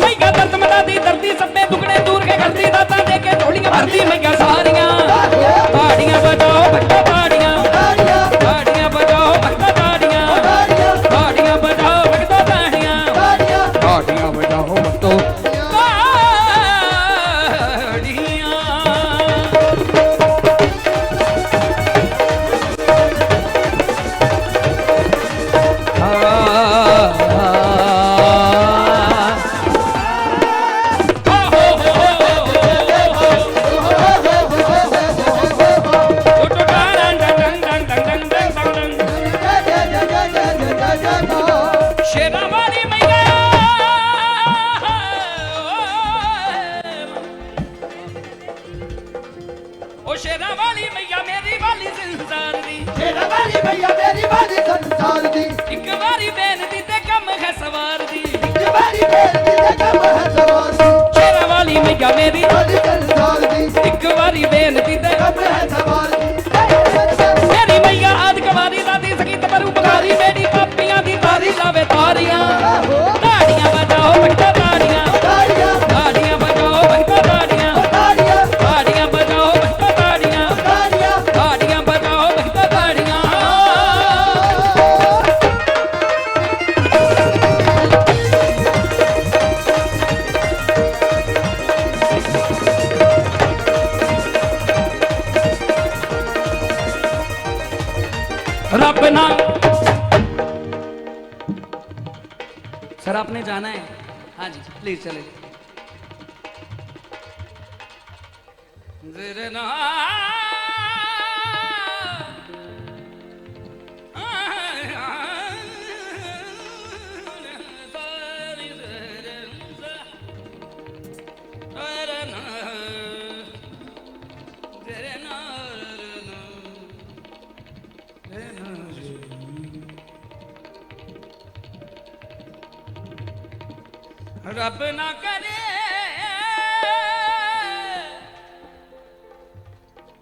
A: मैया दर्द मदा दी दर्दी सबे दुखड़े दूर के करती दाता दे के झोलियां भरती मैया सारियां ताड़ियां बजाओ भक्ता ताड़ियां
C: ताड़ियां
A: ताड़ियां बजाओ भक्ता ताड़ियां
C: ताड़ियां
A: ताड़ियां बजाओ भक्ता ताड़ियां
C: ताड़ियां
A: ताड़ियां बजाओ भक्तो शेरावाली मैया ओ शेरावाली मैया मेरी वाली संसार दी
C: तेरा वाली मैया मेरी वाली संसार दी
A: एक बारी बेनती ते कम है सवार दी
C: जवानी बेटी दे कम है सवार दी
A: शेरावाली मैया मेरी
C: वाली संसार दी
A: एक बारी बेनती ते
C: कम है सवार दी
A: मेरी मैया आद कवारी दादी संगीत पर उपकारी मेरी पापियां दी तारी लावे तारियां ताड़ियां बजाओ भक्ता ताड़ियां
C: ताड़ियां
A: ताड़ियां बजाओ भक्ता ताड़ियां
C: ताड़ियां
A: ताड़ियां बजाओ भक्ता ताड़ियां
C: ताड़ियां
A: ताड़ियां बजाओ भक्ता ताड़ियां रब ना सर आपने जाना है हाँ जी प्लीज चले जरा ना रब ना करे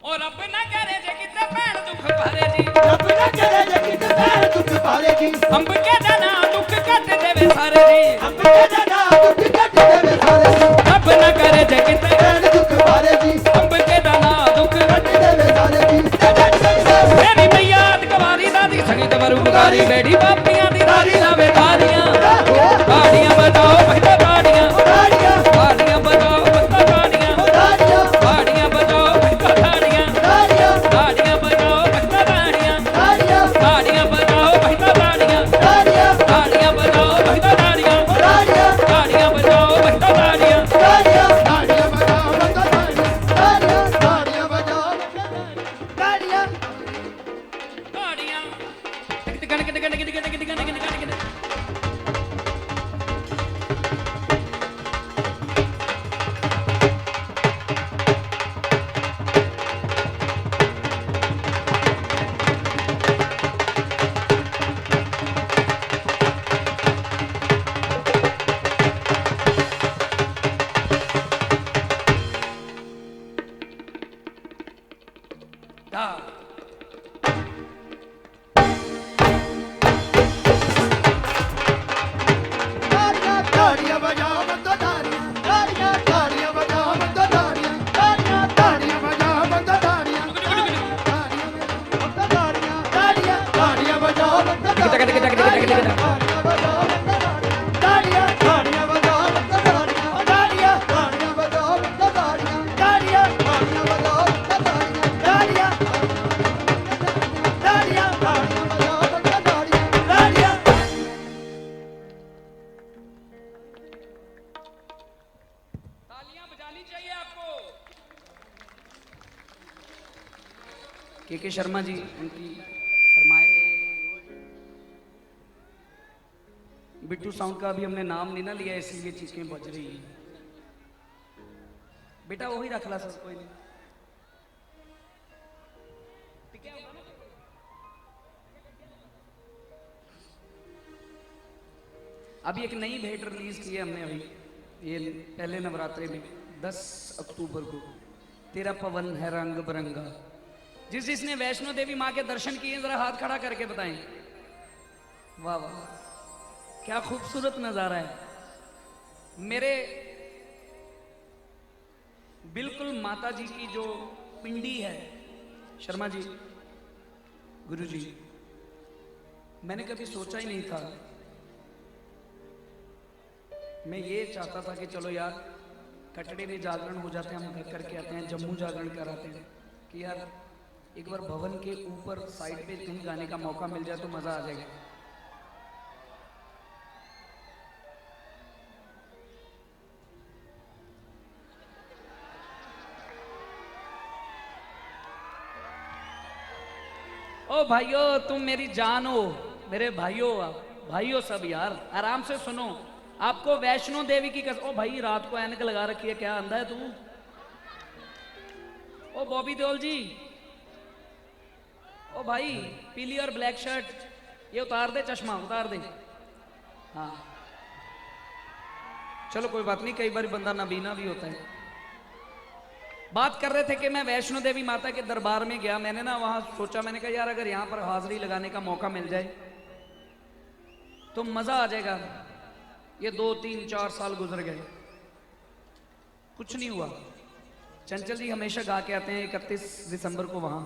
A: और रब ना करे जे किते भैन दुख भरे जी
C: रब ना करे जे किते पैर दुख पाले जी
A: अंब के दाना दुख कट देवे सारे जी
C: हम के दादा दुख कट देवे सारे जी
A: रब ना करे जे किते
C: पैर दुख पाले जी
A: अंब के दाना दुख
C: कट देवे सारे जी
A: मेरी मैया अद कवारी दादी संगीत वरु पुकारी बेड़ी पापियां दी दारी लावे तारियां ताड़ियां बजाओ भक्ता ताड़ियां
C: ताड़ियां
A: ताड़ियां बजाओ भक्ता ताड़ियां
C: ताड़ियां
A: ताड़ियां बजाओ भक्ता ताड़ियां
C: ताड़ियां
A: ताड़ियां बजाओ भक्ता ताड़ियां
C: ताड़ियां
A: ताड़ियां बजाओ भक्ता ताड़ियां
C: ताड़ियां
A: ताड़ियां बजाओ भक्ता ताड़ियां
C: ताड़ियां
A: ताड़ियां बजाओ भक्ता ताड़ियां
C: ताड़ियां ताड़ियां बजाओ बंदा ताड़ियां ताड़ियां बजाओ ताड़ियां
A: ताड़ियां गण गण गण गण गण गण गण गण गण
C: ताड़ियां ताड़ियां बजाओ बंदा ताड़ियां ताड़ियां ताड़ियां बजाओ बंदा ताड़ियां ताड़ियां ताड़ियां बजाओ बंदा ताड़ियां ताड़ियां बंदा ताड़ियां ताड़ियां ताड़ियां बजाओ बंदा ताड़ियां ताड़ियां ताड़ियां बजाओ बंदा ताड़ियां ताड़ियां ताड़ियां बजाओ बंदा ताड़ियां ताड़ियां ताड़ियां बजाओ बंदा ताड़ियां ताड़ियां ताड़ियां ताड़ियां बजाओ बंदा ताड़ियां ताड़ियां
A: तालियां बजानी चाहिए आपको के शर्मा जी उनकी फरमाए बिट्टू साउंड का भी हमने नाम नहीं ना लिया इसीलिए चीखें बज रही है बेटा वही रख ला सर कोई नहीं अभी एक नई भेंट रिलीज की है हमने अभी, ये पहले नवरात्रे में 10 अक्टूबर को, तेरा पवन है रंग बिरंगा। जिसने वैष्णो देवी माँ के दर्शन किए जरा हाथ खड़ा करके बताएं। वाह वाह, क्या खूबसूरत नजारा है। मेरे बिल्कुल माता जी की जो पिंडी है, शर्मा जी, गुरु जी, मैंने कभी सोचा ही नहीं था। मैं ये चाहता था कि चलो यार कटड़े में जागरण हो जाते हैं, हम घर करके आते हैं, जम्मू जागरण कराते हैं, कि यार एक बार भवन के ऊपर साइड पे धुन गाने का मौका मिल जाए तो मजा आ जाएगा। ओ भाइयों, तुम मेरी जान हो, मेरे भाइयों, भाइयों सब यार आराम से सुनो। आपको वैष्णो देवी की कसम। ओ भाई रात को ऐनक लगा रखी है, क्या अंधा है तू? ओ बॉबी देओल जी, ओ भाई पीली और ब्लैक शर्ट, ये उतार दे, चश्मा उतार दे। हाँ चलो कोई बात नहीं, कई बार बंदा नबीना भी होता है। बात कर रहे थे कि मैं वैष्णो देवी माता के दरबार में गया। मैंने ना वहां सोचा, मैंने कहा यार अगर यहां पर हाजिरी लगाने का मौका मिल जाए तो मजा आ जाएगा। ये 2 3 4 साल गुजर गए, कुछ नहीं हुआ। चंचल जी हमेशा गा के आते हैं 31 दिसंबर को, वहां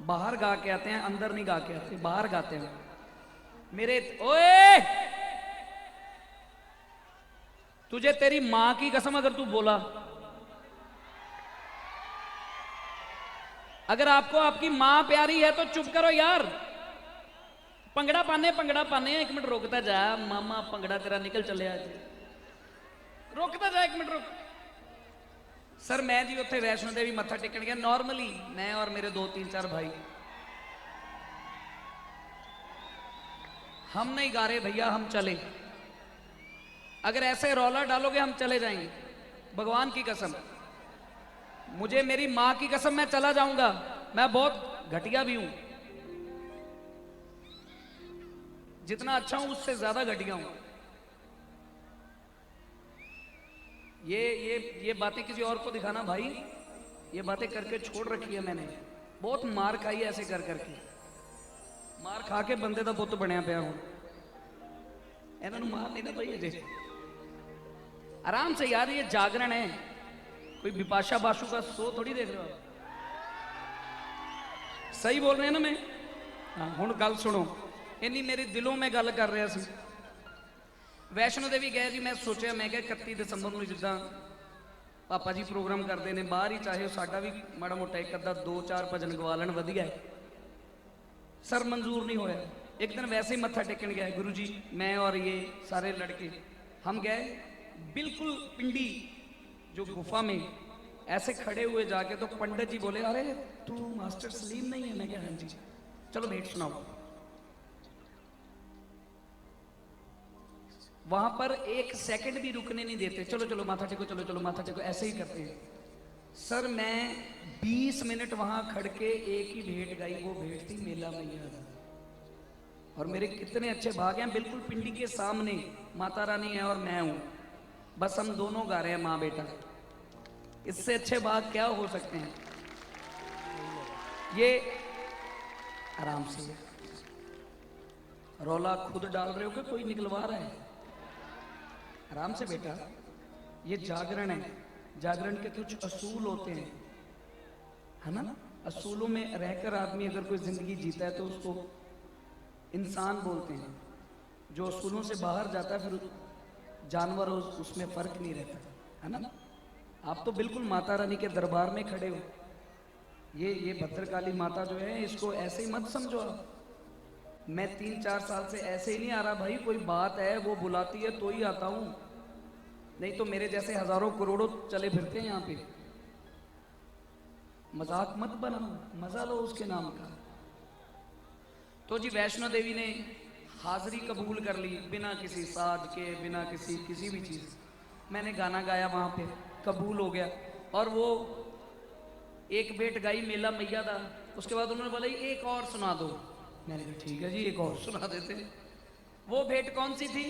A: बाहर गा के आते हैं, अंदर नहीं गा के आते, बाहर गाते हैं मेरे। ओए तुझे तेरी मां की कसम, अगर तू बोला, अगर आपको आपकी मां प्यारी है तो चुप करो यार। पंगड़ा पाने, पंगड़ा पाने, एक मिनट रोकता जा मामा, पंगड़ा तेरा निकल चले आज, रोकता जा, एक मिनट रुक। सर मैं जी उत्थे वैष्णो देवी मत्था टेकन गया नॉर्मली, मैं और मेरे 2 3 4 भाई। हम नहीं गा रहे भैया, हम चले। अगर ऐसे रौला डालोगे हम चले जाएंगे, भगवान की कसम, मुझे मेरी मां की कसम, मैं चला जाऊंगा। मैं बहुत घटिया भी हूं, जितना अच्छा हूं उससे ज्यादा घटिया हूं। ये बातें किसी और को दिखाना भाई, ये बातें करके छोड़ रखी है मैंने। बहुत मार खाई ऐसे कर करके, मार खा के बंदे का पुत बनया पाया हूं। इन्हों मार नहीं ना भाई अजे, आराम से यार, ये जागरण है, कोई बिपाशा बाशु का शो थोड़ी देख रहे हो। सही बोल रहे हैं ना मैं? हाँ हुण गल सुनो, इन्नी मेरे दिलों में गल कर रहा सी। वैष्णो देवी गए जी, मैं सोचा मैं 31 दिसंबर को जिदा पापा जी प्रोग्राम करते हैं बाहर ही, चाहे साडा भी माड़ा मोटा एक अद्धा 2 4 भजन गवा लैन, वधिया है। सर मंजूर नहीं होया। एक दिन वैसे ही मत्था टेकन गया गुरु जी, मैं और ये सारे लड़के, हम गए बिल्कुल पिंडी जो गुफा में, ऐसे खड़े हुए जाके तो पंडित जी बोले अरे तू मास्टर सलीम नहीं है? मैं क्या, हाँ जी। चलो भेंट सुनाओ। वहां पर 1 सेकंड भी रुकने नहीं देते, चलो चलो माथा टेको, चलो चलो माथा टेको, ऐसे ही करते हैं। सर मैं 20 मिनट वहां खड़ के एक ही भेंट गाई, वो भेंट थी मेला मैया। और मेरे कितने अच्छे भाग हैं, बिल्कुल पिंडी के सामने माता रानी है और मैं हूं, बस हम दोनों गा रहे हैं माँ बेटा। इससे अच्छे भाग क्या हो सकते हैं? ये आराम से रौला खुद डाल रहे हो कि कोई निकलवा रहा है? आराम से बेटा, ये जागरण है, जागरण के कुछ असूल होते हैं, है ना? असूलों में रहकर आदमी अगर कोई जिंदगी जीता है तो उसको इंसान बोलते हैं। जो असूलों से बाहर जाता है फिर जानवर, उसमें फर्क नहीं रहता, है ना? आप तो बिल्कुल माता रानी के दरबार में खड़े हो। ये भद्रकाली माता जो है, इसको ऐसे ही मत समझो आप। मैं 3 4 साल से ऐसे ही नहीं आ रहा भाई, कोई बात है वो बुलाती है तो ही आता हूं, नहीं तो मेरे जैसे हजारों करोड़ों चले फिरते हैं यहाँ पे। मजाक मत बनाओ, मजा लो उसके नाम का। तो जी वैष्णो देवी ने हाजिरी कबूल कर ली, बिना किसी साज के, बिना किसी भी चीज। मैंने गाना गाया वहां पे, कबूल हो गया। और वो एक भेंट गाई मेला मैया था, उसके बाद उन्होंने बोला एक और सुना दो। मैंने कहा ठीक है जी, एक और सुना देते। वो भेंट कौन सी थी?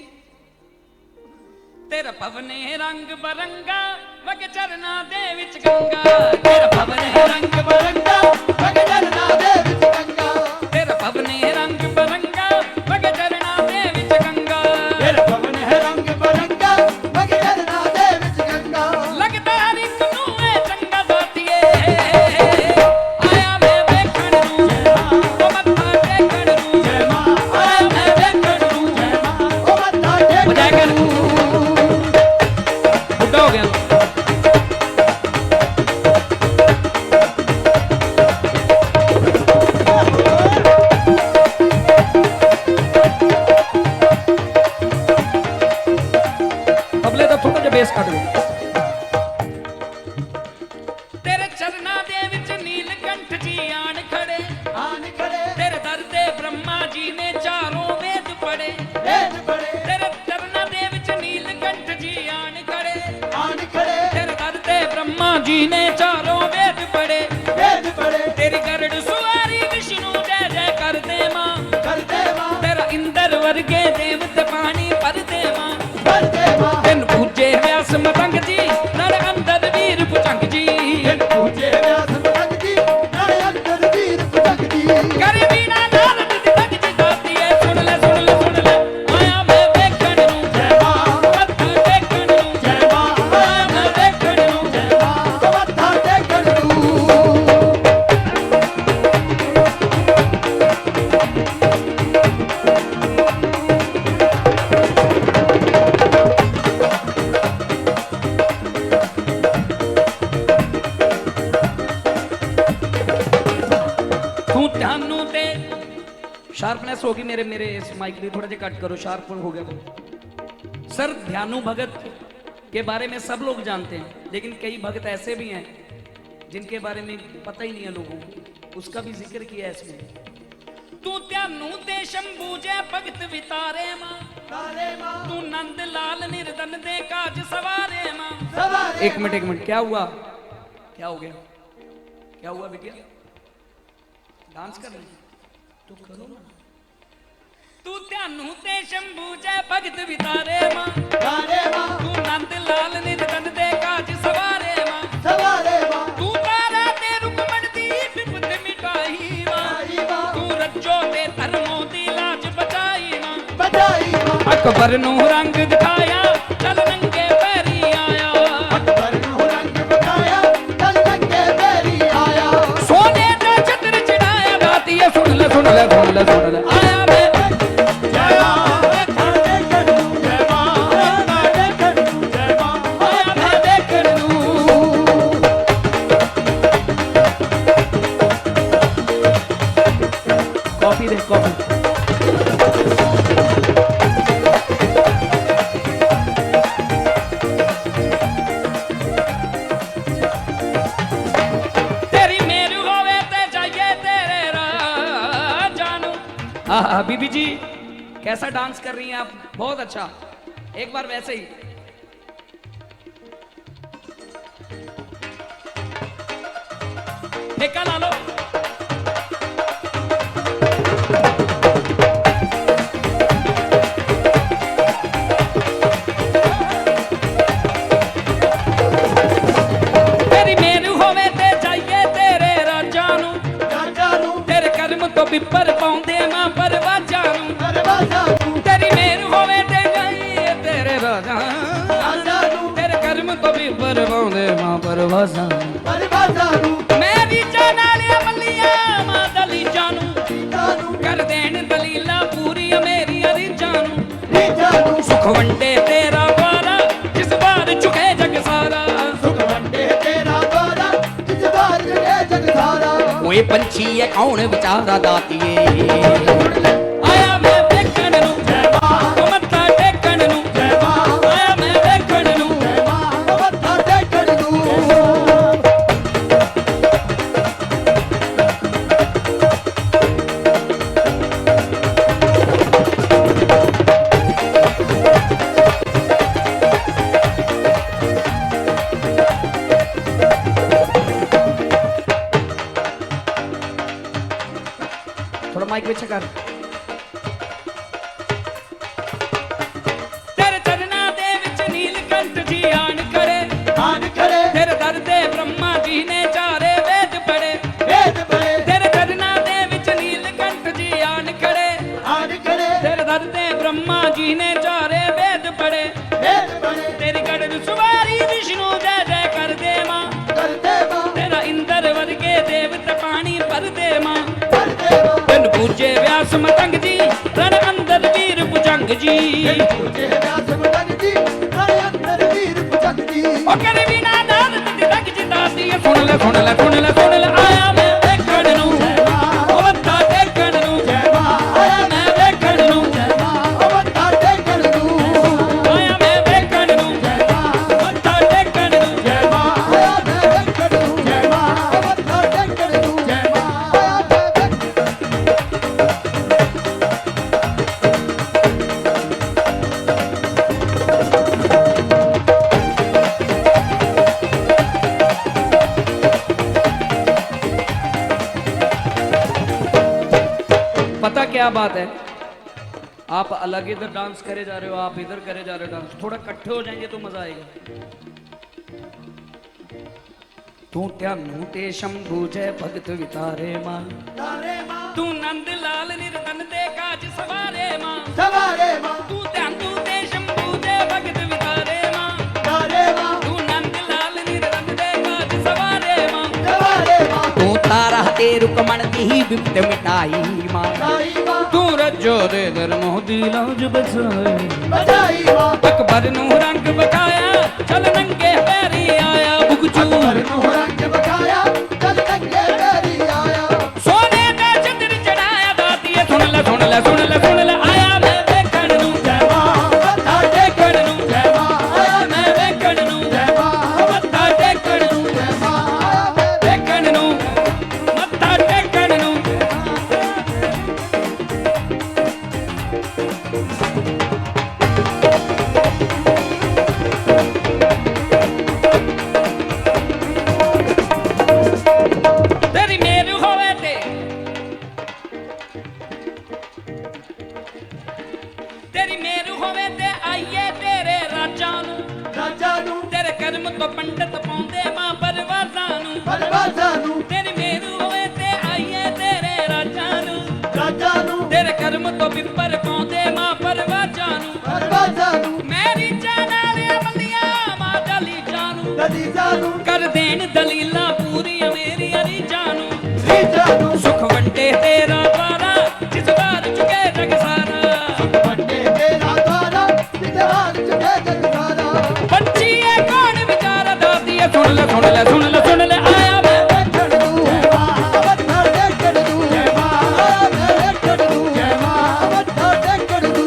A: तेरा पवने रंग बरंगा वग चरना दे विच गंगा तेरा पवने रंग बरंगा
C: ਵਗ ਜਰਨਾ ਦੇ ਵਿੱਚ ਗੰਗਾ
A: तेरा पवने रंग बरंगा वग चरना दे विच गंगा
C: ਤੇਰਾ ਪਵਨ ਹੈ ਰੰਗ ਬਰੰਗਾ ਵਗ ਜਰਨਾ ਦੇ ਵਿੱਚ ਗੰਗਾ
A: लगदा हर एक नू ए चंगा दातिए आया मैं देखण नू ओ मत्था टेकण नू
C: ਜੈ ਮਾਂ
A: आया मैं देखण नू
C: ਜੈ ਮਾਂ ਉਹ ਮੱਥਾ ਟੇਕ
A: बजाय कर बुढ़ा हो गया तबले तो थोड़ा जिहा बेस कट दो तेरे चरना दे विच नीलकंठ जी आन खड़े
C: ਆਨ ਖੜੇ
A: तेरे दर दे ब्रह्मा जी ने चारों वेद पढ़े
C: ਵੇਦ ਬੜੇ
A: तेरे चरना दे विच नीलकंठ जी आन खड़े
C: ਆਨ ਖੜੇ
A: तेरे दर दे ब्रह्मा जी ने चारों वेद पढ़े
C: ਵੇਦ ਬੜੇ
A: तेरी गरड़ सुवारी विष्णु जय जय कर दे मां
C: ਕਰਦੇ ਮਾਂ
A: तेरा इंद्र वर्गे देवत पानी पर दे मां
C: ਕਰਦੇ ਮਾਂ
A: तेन पूजे व्यास मतंग जी नर अंदर वीर भुजंग जी
C: ਜਿਨ ਪੂਜੇ ਵਿਆਸ ਮਤੰਗ ਜੀ ਨਾਲੇ ਅੰਦਰ ਵੀਰ ਭੁਜੰਗ ਜੀ
A: कर वीणा नारद दी तक जी गाती है सुन ले आया मैं देखण नू
C: ਜੈ ਮਾਂ
A: मत्था टेकण नू
C: ਜੈ ਮਾਂ
A: आया मैं देखण नू
C: ਜੈ ਮਾਂ ਉਹ ਮੱਥਾ ਟੇਕਣ ਨੂੰ
A: तू ध्यानू ते शार्पनेस होगी मेरे इस माइक भी थोड़ा जिहा कट करो शार्प हो गया तो सर ध्यानू भगत के बारे में सब लोग जानते हैं लेकिन कई भगत ऐसे भी हैं जिनके बारे में पता ही नहीं है लोगों को उसका भी जिक्र किया है इसमें तू ध्यानू ते शंभू जय भगत वितारे मां
C: ਤਾਰੇ ਮਾਂ
A: तू नंद लाल निर्धन दे काज सवारे मां
C: ਸਵਾਰੇ
A: एक मिनट क्या हुआ क्या हो गया बिटिया डांस कर रही तो करो ना तू ध्यानू ते शंभू जय भगत वितारे मां
C: ਤਾਰੇ ਮਾਂ
A: तू नंद लाल निर्धन दे काज सवारे मां
C: ਸਵਾਰੇ ਮਾਂ
A: तू तारा ते रुकमण दी विपत मिटाई मां
C: ਆਈ ਮਾਂ
A: तू रज्जो ते धर्मों दी लाज बचाई मां
C: ਬਚਾਈ ਮਾਂ
A: अकबर नू रंग दिखाया चल नंगे पैरी आया
C: ਅਕਬਰ ਨੂੰ ਰੰਗ ਵਿਖਾਇਆ ਚੱਲ ਨੰਗੇ ਪੈਰੀ ਆਇਆ
A: सोने का छत्र चढ़ाया गाती है सुन ले आया मैं
C: ਜੈ ਮਾਂ ਮੱਥਾ ਟੇਕਣ ਨੂੰ ਜੈ ਮਾਂ ਮੱਥਾ ਟੇਕਣ ਨੂੰ ਜੈ ਮਾਂ
A: आया मैं देखण नू कॉफी दे कॉफी तेरी मेरू होवे ते जाइए तेरे राजा नू बीबी जी कैसा डांस कर रही हैं आप बहुत अच्छा एक बार वैसे ही ठेका ला लो तेरी मेरू होवे ते जाइए तेरे राजा नू
C: ਰਾਜਾ ਨੂੰ
A: तेरे कर्म तो पिपर पाउंदे मां परवाजा नू
C: ਦਰਵਾਜ਼ਾ ਨੂੰ
A: तेरी मेरू होवे ते जाइए तेरे राजा
C: ਰਾਜਾ ਨੂੰ
A: तेरे कर्म तो पिपर पाउंदे मां परवाजा नू
C: ਦਰਵਾਜ਼ਾ ਨੂੰ
A: मेरी जान वालिया मल्लिया मां दलीजा नू
C: ਰੀਤਾ ਨੂੰ
A: कर देन दलीला पूरी मेरी अरीजा नू
C: ਰੀਤਾ ਨੂੰ
A: सुख वंडे तेरा द्वारा जिस बार चुके जग सारा
C: ਸੁਖ ਵੰਡੇ ਤੇਰਾ ਦੁਆਰਾ ਜਿਸ ਬਾਰ ਜਗੇ ਜਗ ਸਾਰਾ
A: ओए पंछी है कौन बेचारा दातिए आया मैं देखण नू
C: ਜੈ ਮਾਂ
A: ओ मत्था टेकण नू
C: ਜੈ ਮਾਂ
A: आया मैं देखण नू
C: ਜੈ ਮਾਂ ਉਹ ਮੱਥਾ ਟੇਕਣ ਨੂੰ
A: थोड़ा माइक पीछे कर तेरे चरना दे विच नी जी ने चारे वेद पढ़े,
C: वेद पढ़े
A: तेरी गढ़ सवारी विष्णु जय जय कर दे माँ,
C: कर दे माँ,
A: तेरा इंद्र वर्गे देवता पानी भर दे माँ।
C: कर दे माँ,
A: बिन पूजे व्यास मतंग जी रण अंदर वीर भुजंग जी,
C: पूजे व्यास मतंग जी रण अंदर वीर भुजंग जी।
A: ओ कर बिना दान तिलक जी दाती सुन ले सुन ले सुन ले सुन ले आया मैं देखण नू ओ मत्था टेकण नू,
C: आया
A: मैं देखण नू
C: ओ मत्था टेकण नू,
A: आया मैं देखण नू मत्था टेकण नू।
C: आया मैं टेकण नू, ओ मत्था टेकण नू, आया मैं
A: पता क्या बात है, आप अलग इधर डांस करे जा रहे हो, आप इधर करे जा रहे हो डांस, थोड़ा इकट्ठे हो जाएंगे तो मजा आएगा। तू ध्यानू ते शंभू जय भगत वितारे मां,
C: तारे माँ,
A: तू नंद लाल निर्धन दे काज सवारे मां,
C: सवारे माँ,
A: तू ध्यानू ते शंभू जय भगत वितारे मां,
C: तारे माँ,
A: तू नंद लाल निर्धन दे काज सवारे मां,
C: सवारे माँ,
B: तू तारा ते रुकमण दी विपत मिटाई माँ,
C: ताई माँ,
A: तू रज्जो दे धर्मो दी लाज बचाए,
C: बजाई माँ,
A: अकबर नू रंग बकाया चल नंगे पैरी आया बुगचू,
C: नू रंग बखाया चल नंगे पैरी आया।
A: सोने दा चंद्र चढ़ाया दाती सुन ले सुन ले सुन ले सुन ले आया मैं देखण नू,
C: जय माँ, मत्था टेकण
A: देखण नू,
C: जय माँ,
A: आया मैं देखण नू,
C: जय माँ,
A: मत्था टेकण नू,
C: जय माँ, आया मैं
A: देखण नू मत्था टेकण नू। तेरी मेर होवे ते तेरी मेर होवे ते आइए तेरे राजा नू,
C: राजा नू,
A: तेरे कर्म तो पंडित पाਉਂਦੇ मां परवाज़ां नू,
C: बलवाजा नू,
A: तेरी मेर होवे ते आइए तेरे राजा नू,
C: राजा नू,
A: तेरे कर्म तो विपर पाਉਂਦੇ मां परवाज़ां नू,
C: बलवाजा नू,
A: मेरी जान वाले बंदियां मां दली जानू,
C: दली जानू,
A: कर देन दलीलां पूरियां मेरी अरी जानू,
C: री जानू,
A: सुख वंडे तेरा द्वारा जिस बार चुके जग सारा,
C: बंदे तेरा द्वारा इतिहास चुके जग सारा।
A: पंछी है कौन विचारा दाती है सुन ले सुन ले सुन ले सुन ले आया मैं
C: देखण नू, जय माँ, मत्था टेकण नू, जय माँ, आया मैं देखण नू, जय माँ, मत्था टेकण नू।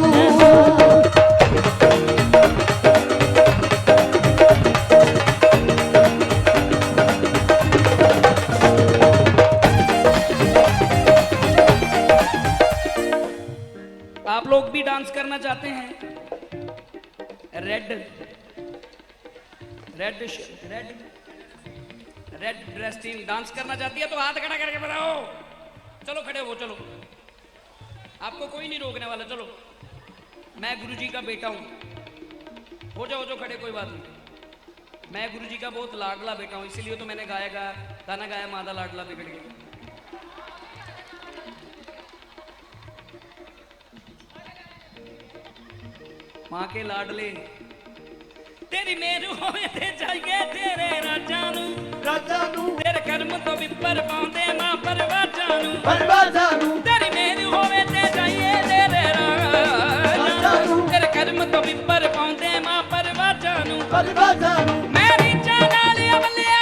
A: आप लोग भी डांस करना चाहते हैं? Red red red red dress team dance करना चाहती है तो हाथ खड़ा करके बताओ। चलो खड़े हो, चलो, आपको कोई नहीं रोकने वाला। चलो, मैं गुरुजी का बेटा हूं, हो जाओ खड़े, कोई बात नहीं। मैं गुरुजी का बहुत लाडला बेटा हूं, इसीलिए तो मैंने गाना गाया मादा लाडला बिगड़ गया। मां के लाडले तेरी मेरू होवे ते जाइए तेरे राजा नू,
C: राजा नू,
A: तेरे कर्म तो विपर पाਉਂਦੇ मां परवाज़ां नू,
C: बलवाजा नू,
A: तेरी मेरू होवे ते जाइए तेरे राजा नू, तेरे कर्म तो विपर पाਉਂਦੇ मां परवाज़ां नू,
C: बलवाजा नू,
A: मेरी जान वाले अमलिया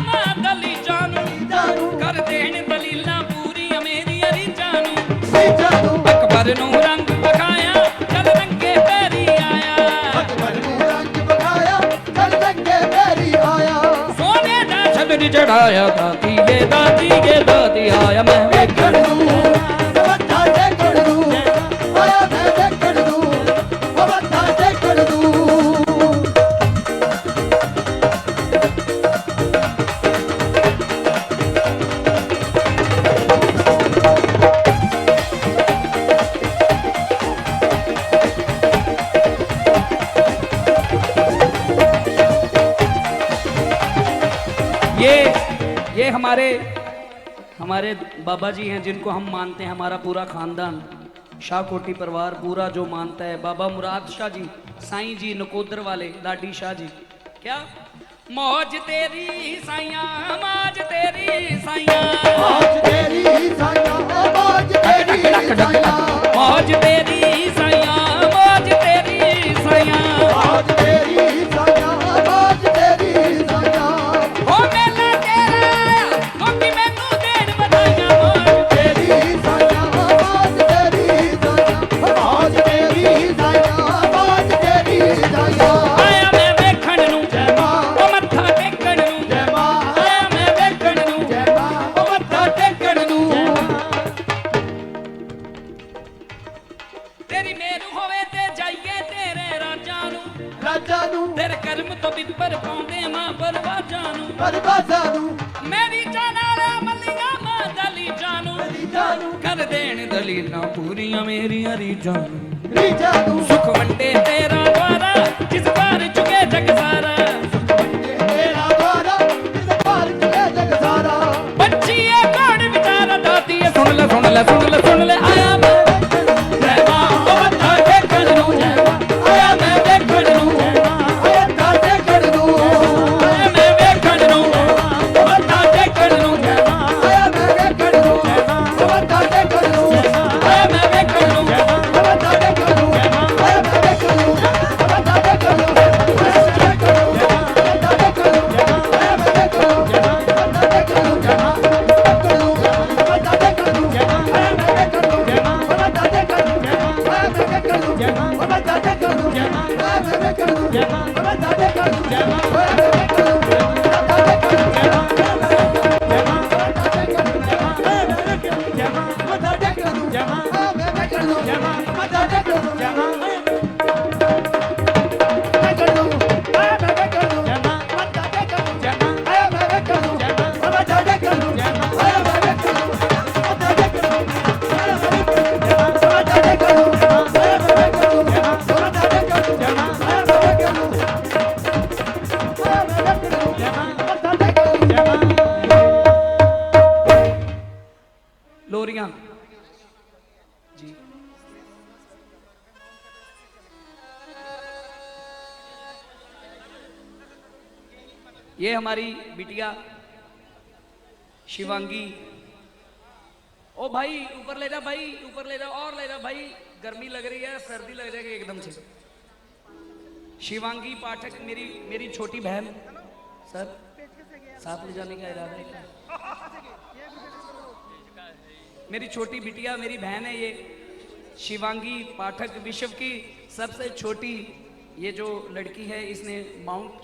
A: मां दली जानू,
C: जानू,
A: कर देन दलीलां पूरी मेरी अरी जानू,
C: री जानू,
A: अकबर नू रंग बखाया चल रंगे पैरी आया,
C: अकबर नू रंग बखाया चल नंगे पैरी आया।
A: सोने दा छतरी चढ़ाया दाती दाती आया मैं
C: देखण नू, मत्था टेकण नू, आया मैं देखण नू, ओ मत्था टेकण नू।
A: ये हमारे बाबा जी हैं जिनको हम मानते हैं, हमारा पूरा खानदान। शाह कोटी परिवार पूरा जो मानता है, बाबा मुराद शाह जी, साईं जी नकोदर वाले, लाडी शाह जी। क्या मौज तेरी साइया, मौज तेरी साइया,
C: मौज तेरी साइया, मौज तेरी साइया,
A: मौज तेरी साइया, मौज तेरी साइया,
C: मौज तेरी साइया, मौज तेरी साइया।
A: हो मेला तेरा आया, मौकी मैनू देन बधाइयां। मौज
C: तेरी साइया, मौज तेरी साइया, मौज तेरी साइया, मौज तेरी साइया।
A: आया मैं वेखण नूं,
C: जय मां,
A: ओ मत्था टेकण नूं,
C: जय मां,
A: आया मैं वेखण नूं,
C: जय मां,
A: ओ मत्था टेकण नूं। तेरी मेहर होवे ते जाइए तेरे राजां नूं,
C: राजा नूं,
A: तेरे कर्म तो बिपर पाਉਂਦੇ मां परवाजां नूं।
C: परवाज़ां नूं,
A: मेरी जान वाला मल्लिया मां दलीजां नूं,
C: रीजां नूं,
A: कर देण दलीलां पूरियां मेरियां रीजां नूं।
C: रीजां नूं।
A: सुख वंडे तेरा द्वारा जिस पार चुके जग सारा,
C: तेरा द्वारा जिस पार चले जग सारा।
A: बच्ची है कौन विचारा दाती है, सुन ले सुन ले सुन ले सुन ले। आया मैं जय मां ओ मत्था टेकण नूं, आया मैं वेखण नूं,
C: आया ताते कर दूं,
A: आया मैं वेखण नूं, ओ मत्था टेकण नूं,
C: आया मैं कर दूं, अब ताते कर दूं,
A: आया मैं वेखण नूं।
C: अब ताते कर दूं, आया मैं कर दूं, अब ताते कर दूं, आया मैं कर दूं, अब ताते कर दूं, आया मैं कर दूं, अब ताते कर दूं, अब ताते कर दूं, आया मैं कर दूं, अब ताते कर दूं, आया मैं कर दूं, अब ताते कर दूं, आया मैं कर दूं, अब ताते कर दूं, आया मैं कर दूं,
A: लोरियां जी। ये हमारी बिटिया शिवांगी। ओ भाई ऊपर ले जा, भाई ऊपर ले जा, और ले जा भाई, गर्मी लग रही है, सर्दी लग जाएगी एकदम से। शिवांगी पाठक मेरी छोटी बहन। सर साथ ले जाने का इरादा है क्या? मेरी छोटी बिटिया, मेरी बहन है ये शिवांगी पाठक, विश्व की सबसे छोटी ये जो लड़की है, इसने माउंट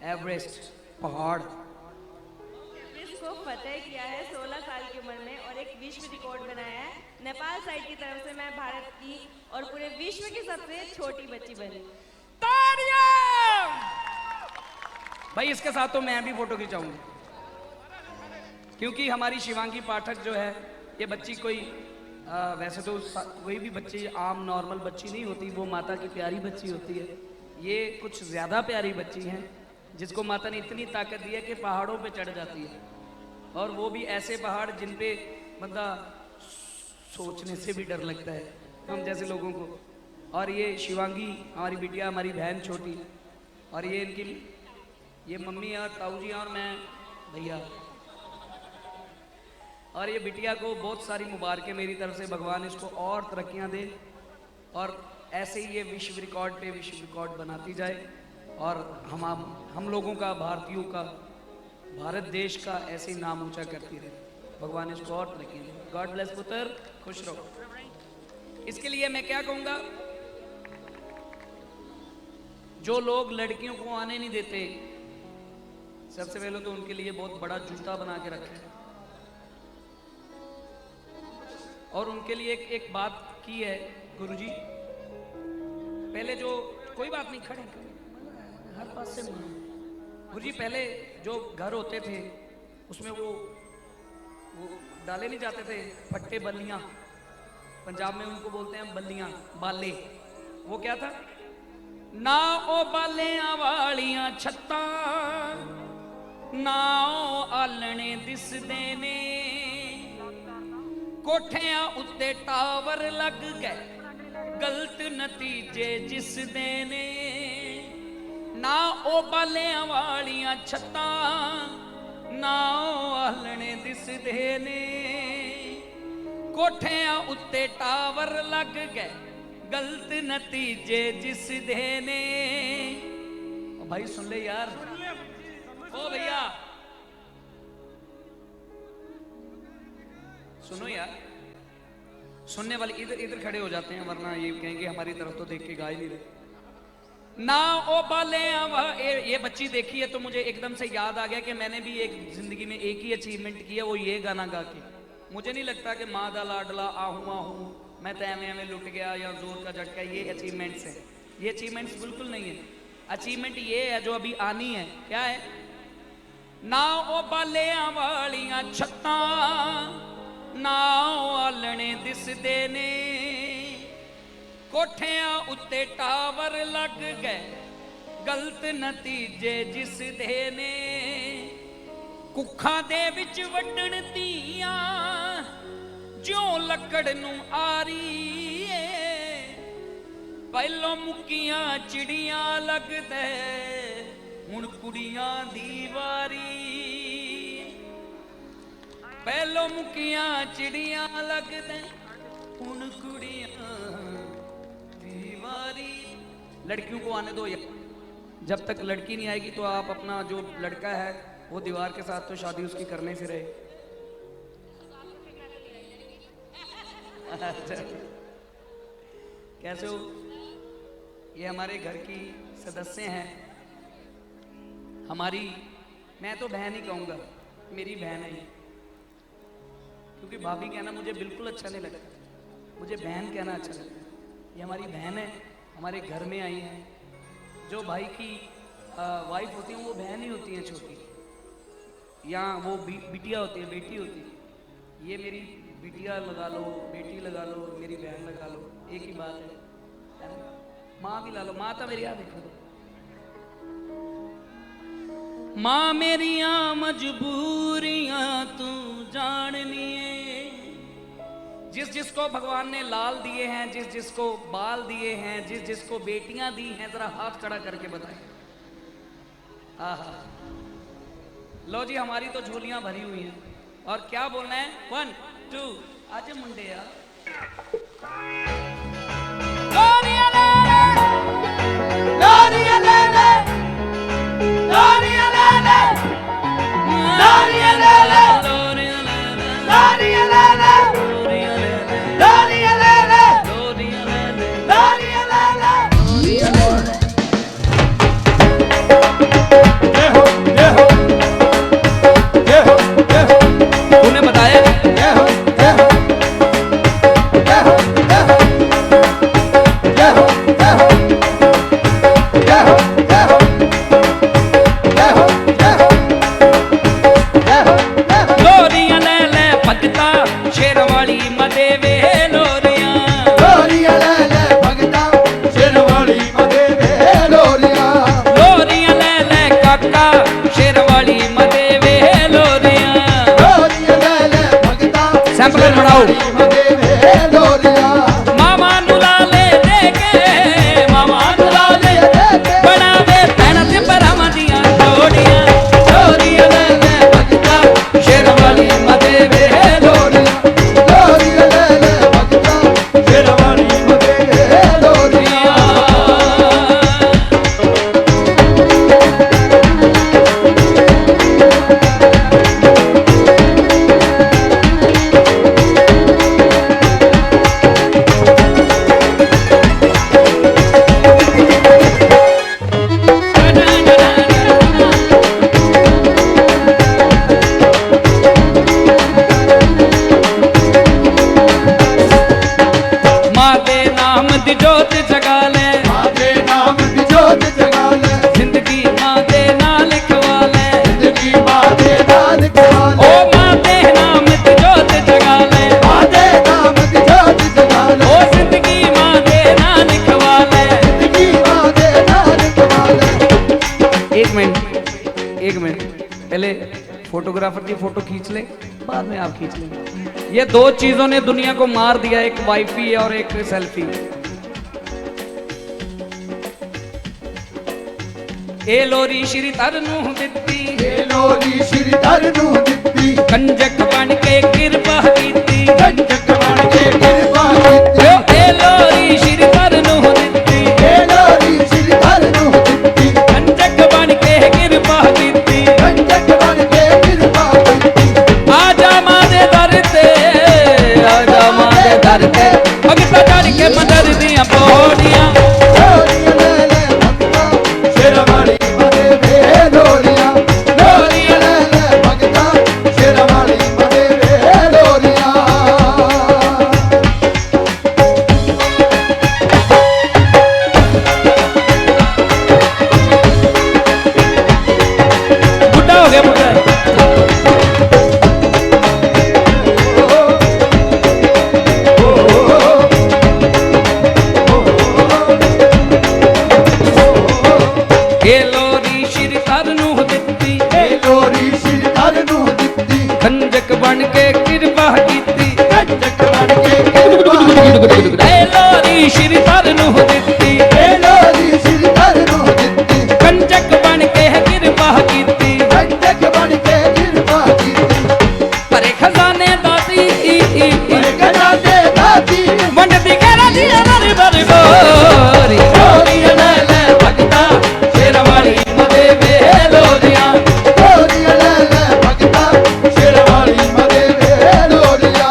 A: एवरेस्ट पहाड़
D: इसको फतेह किया है 16 साल की उम्र में और एक विश्व रिकॉर्ड बनाया है। नेपाल साइड की तरफ से मैं भारत की और पूरे विश्व की सबसे छोटी बच्ची बनी।
A: तालियां! भाई इसके साथ तो मैं भी फोटो खिंचाऊंगा, क्योंकि हमारी शिवांगी पाठक जो है, ये बच्ची कोई वैसे तो कोई भी बच्ची आम नॉर्मल बच्ची नहीं होती, वो माता की प्यारी बच्ची होती है। ये कुछ ज़्यादा प्यारी बच्ची हैं, जिसको माता ने इतनी ताकत दी है कि पहाड़ों पे चढ़ जाती है, और वो भी ऐसे पहाड़ जिन पे बंदा सोचने से भी डर लगता है हम जैसे लोगों को। और ये शिवांगी हमारी बिटिया, हमारी बहन छोटी, और ये इनकी ये मम्मी और ताऊ जी और मैं भैया। और ये बिटिया को बहुत सारी मुबारकें मेरी तरफ से, भगवान इसको और तरक्कियां दे, और ऐसे ही ये विश्व रिकॉर्ड पे विश्व रिकॉर्ड बनाती जाए, और हम लोगों का, भारतीयों का, भारत देश का ऐसे ही नाम ऊंचा करती रहे। भगवान इसको और तरक्की दे। गॉड ब्लेस पुत्र, खुश रहो। इसके लिए मैं क्या कहूँगा, जो लोग लड़कियों को आने नहीं देते, सबसे पहले तो उनके लिए बहुत बड़ा जूता बना के रखें, और उनके लिए एक बात की है गुरुजी, पहले जो कोई बात नहीं, खड़े हर पास से गुरुजी, पहले जो घर होते थे उसमें वो डाले नहीं जाते थे फट्टे, बल्लियां, पंजाब में उनको बोलते हैं बल्लियां, बाले। वो क्या था ना, ओ बालियां वालियां छत्तां ना ओ आलने दिसदे ने, ਕੋਠਿਆਂ ਉੱਤੇ ਟਾਵਰ ਲੱਗ ਗਏ ਗਲਤ ਨਤੀਜੇ ਜਿਸ ਦੇ ਨੇ ਨਾ ਉਹ ਬਾਲਿਆਂ ਵਾਲੀਆਂ ਛੱਤਾਂ ਨਾ ਉਹ ਆਲਣੇ ਦਿਸਦੇ ਨੇ ਕੋਠਿਆਂ ਉੱਤੇ ਟਾਵਰ ਲੱਗ ਗਏ गलत नतीजे जिस देने ओ भाई सुन ले यार ओ भैया सुनो यार सुनने वाले इधर इधर खड़े हो जाते हैं वरना ये कहेंगे हमारी तरफ तो देख के गा ही नहीं रहे ना ओ बाले ये बच्ची देखी है तो मुझे एकदम से याद आ गया कि मैंने भी एक जिंदगी में एक ही अचीवमेंट किया वो ये गाना गा के मुझे नहीं लगता कि माँ दा लाडला आहू आहू मैं तो एवं लुट गया या जोर का झटका ये अचीवमेंट्स है ये अचीवमेंट्स बिल्कुल नहीं है अचीवमेंट ये है जो अभी आनी है क्या है ना ओ बालियां वालियां छत्तां ना ओ आलने दिसदे ने कोठियां उत्ते टावर लग गए गलत नतीजे जिस दे ने कुखा दे विच वड्डण धीआं जो लकड़ नू आरी पहलों मुक्कियां चिड़ियां लगदे हुण कुड़ियां दी वारी पहलों मुक्कियां चिड़ियां लगदे हुण कुड़ियां दी वारी लड़कियों को आने दो जब तक लड़की नहीं आएगी तो आप अपना जो लड़का है वो दीवार के साथ तो शादी उसकी करने से रहे कैसे हो ये हमारे घर की सदस्य हैं हमारी मैं तो बहन ही कहूँगा मेरी बहन है क्योंकि भाभी कहना मुझे बिल्कुल अच्छा नहीं लगता मुझे बहन कहना अच्छा लगता है ये हमारी बहन है हमारे घर में आई हैं जो भाई की वाइफ होती है वो बहन ही होती है छोटी या वो बिटिया होती है बेटी होती है ये मेरी बिटिया लगा लो बेटी लगा लो मेरी बहन लगा लो एक ही बात है माँ भी ला लो माँ तो मेरी याद देखो माँ मेरिया मजबूरियां तू जाननी है जिस जिसको भगवान ने लाल दिए हैं जिस जिसको बाल दिए हैं जिस जिसको बेटियां दी हैं जरा हाथ खड़ा करके बताएं आहा लो जी हमारी तो झोलियां भरी हुई हैं और क्या बोलना है 1 2 आज मुंडे लोरिया ले ले लोरिया ले ले लोरिया ले ले लोरिया ले ले लोरिया ले ले लोरिया ले ले लोरिया ले ले लोरिया ले ले लोरिया ले ले लोरिया ले ले ये हो ये हो ये हो ये हो तूने बताया ये हो ये हो ये हो ये हो ये हो ये हो ये हो ये हो ये हो ये हो ये हो लोरियां ले ले भगता शेर वाली मदे वे लोरियां
C: लोरिया ले ले भगता शेर वाली मदे वे लोरिया
A: लोरियां ले ले काका शेर वाली मदे वे लोरियां
C: लोरिया ले ले भगता
A: सैंपल बनाओ
C: मदे वे लोरिया
A: मामा नुला ले दे के मामा नुला ले
C: दे के
A: बनावे भैन ते भरावां दियां जोड़ियां लोरियां ले ले भगता शेर वाली मदे वे लोरियां
C: लोरिया ले ले भगता शेर वाली मदे वे लोरिया
A: माँ दे नाम दी जोत जगा ले
C: माते नाम दी जोत जगा ले
A: जिंदगी माँ दे नाल लिखवा ले
C: जिंदगी माते नाम जगा
A: ओ
C: ले
A: माँ दे नाम दी जोत जगा ले
C: माते नाम दी जोत जगा ले
A: ओ जिंदगी माँ दे नाल लिखवा ले
C: जिंदगी माते नाम जगा ले
A: एक मिनट पहले फोटोग्राफर की फोटो खींच ले बाद में आप खींच लेंगे ये दो चीजों ने दुनिया को मार दिया, एक वाईफाई और एक सेल्फी। ए लोरी श्री तरनू दित्ती,
C: ए लोरी श्री तरनू दित्ती,
A: कंजक बन के कृपा कीती,
C: कंजक बन के कृपा कीती।
A: ए लोरी श्री तरनू दित्ती,
C: ए लोरी श्री तरनू दित्ती,
A: कंजक बन के कृपा कीती,
C: कंजक बन के कृपा कीती।
A: आजा मां दे दर ते, आजा मां दे दर ते, भगता चढ़ के मदर दियां पौड़ियां। कंजक बन के कृपा कीती,
C: कंजक बन के कृपा कीती।
A: ए लोरी श्री तरनू दित्ती,
C: ए लोरी श्री तरनू दित्ती,
A: कंजक बन के कृपा कीती,
C: कंजक बन के कृपा कीती।
A: परे खजाने दाती,
C: परे खजाने दाती,
A: वंडदी कहरा दी अमर बर गोरी,
C: लोरी ले ले
A: भगता शेरवाली मदे वे लोरियां।
C: लोरी ले ले भगता शेरवाली मदे वे लोरिया।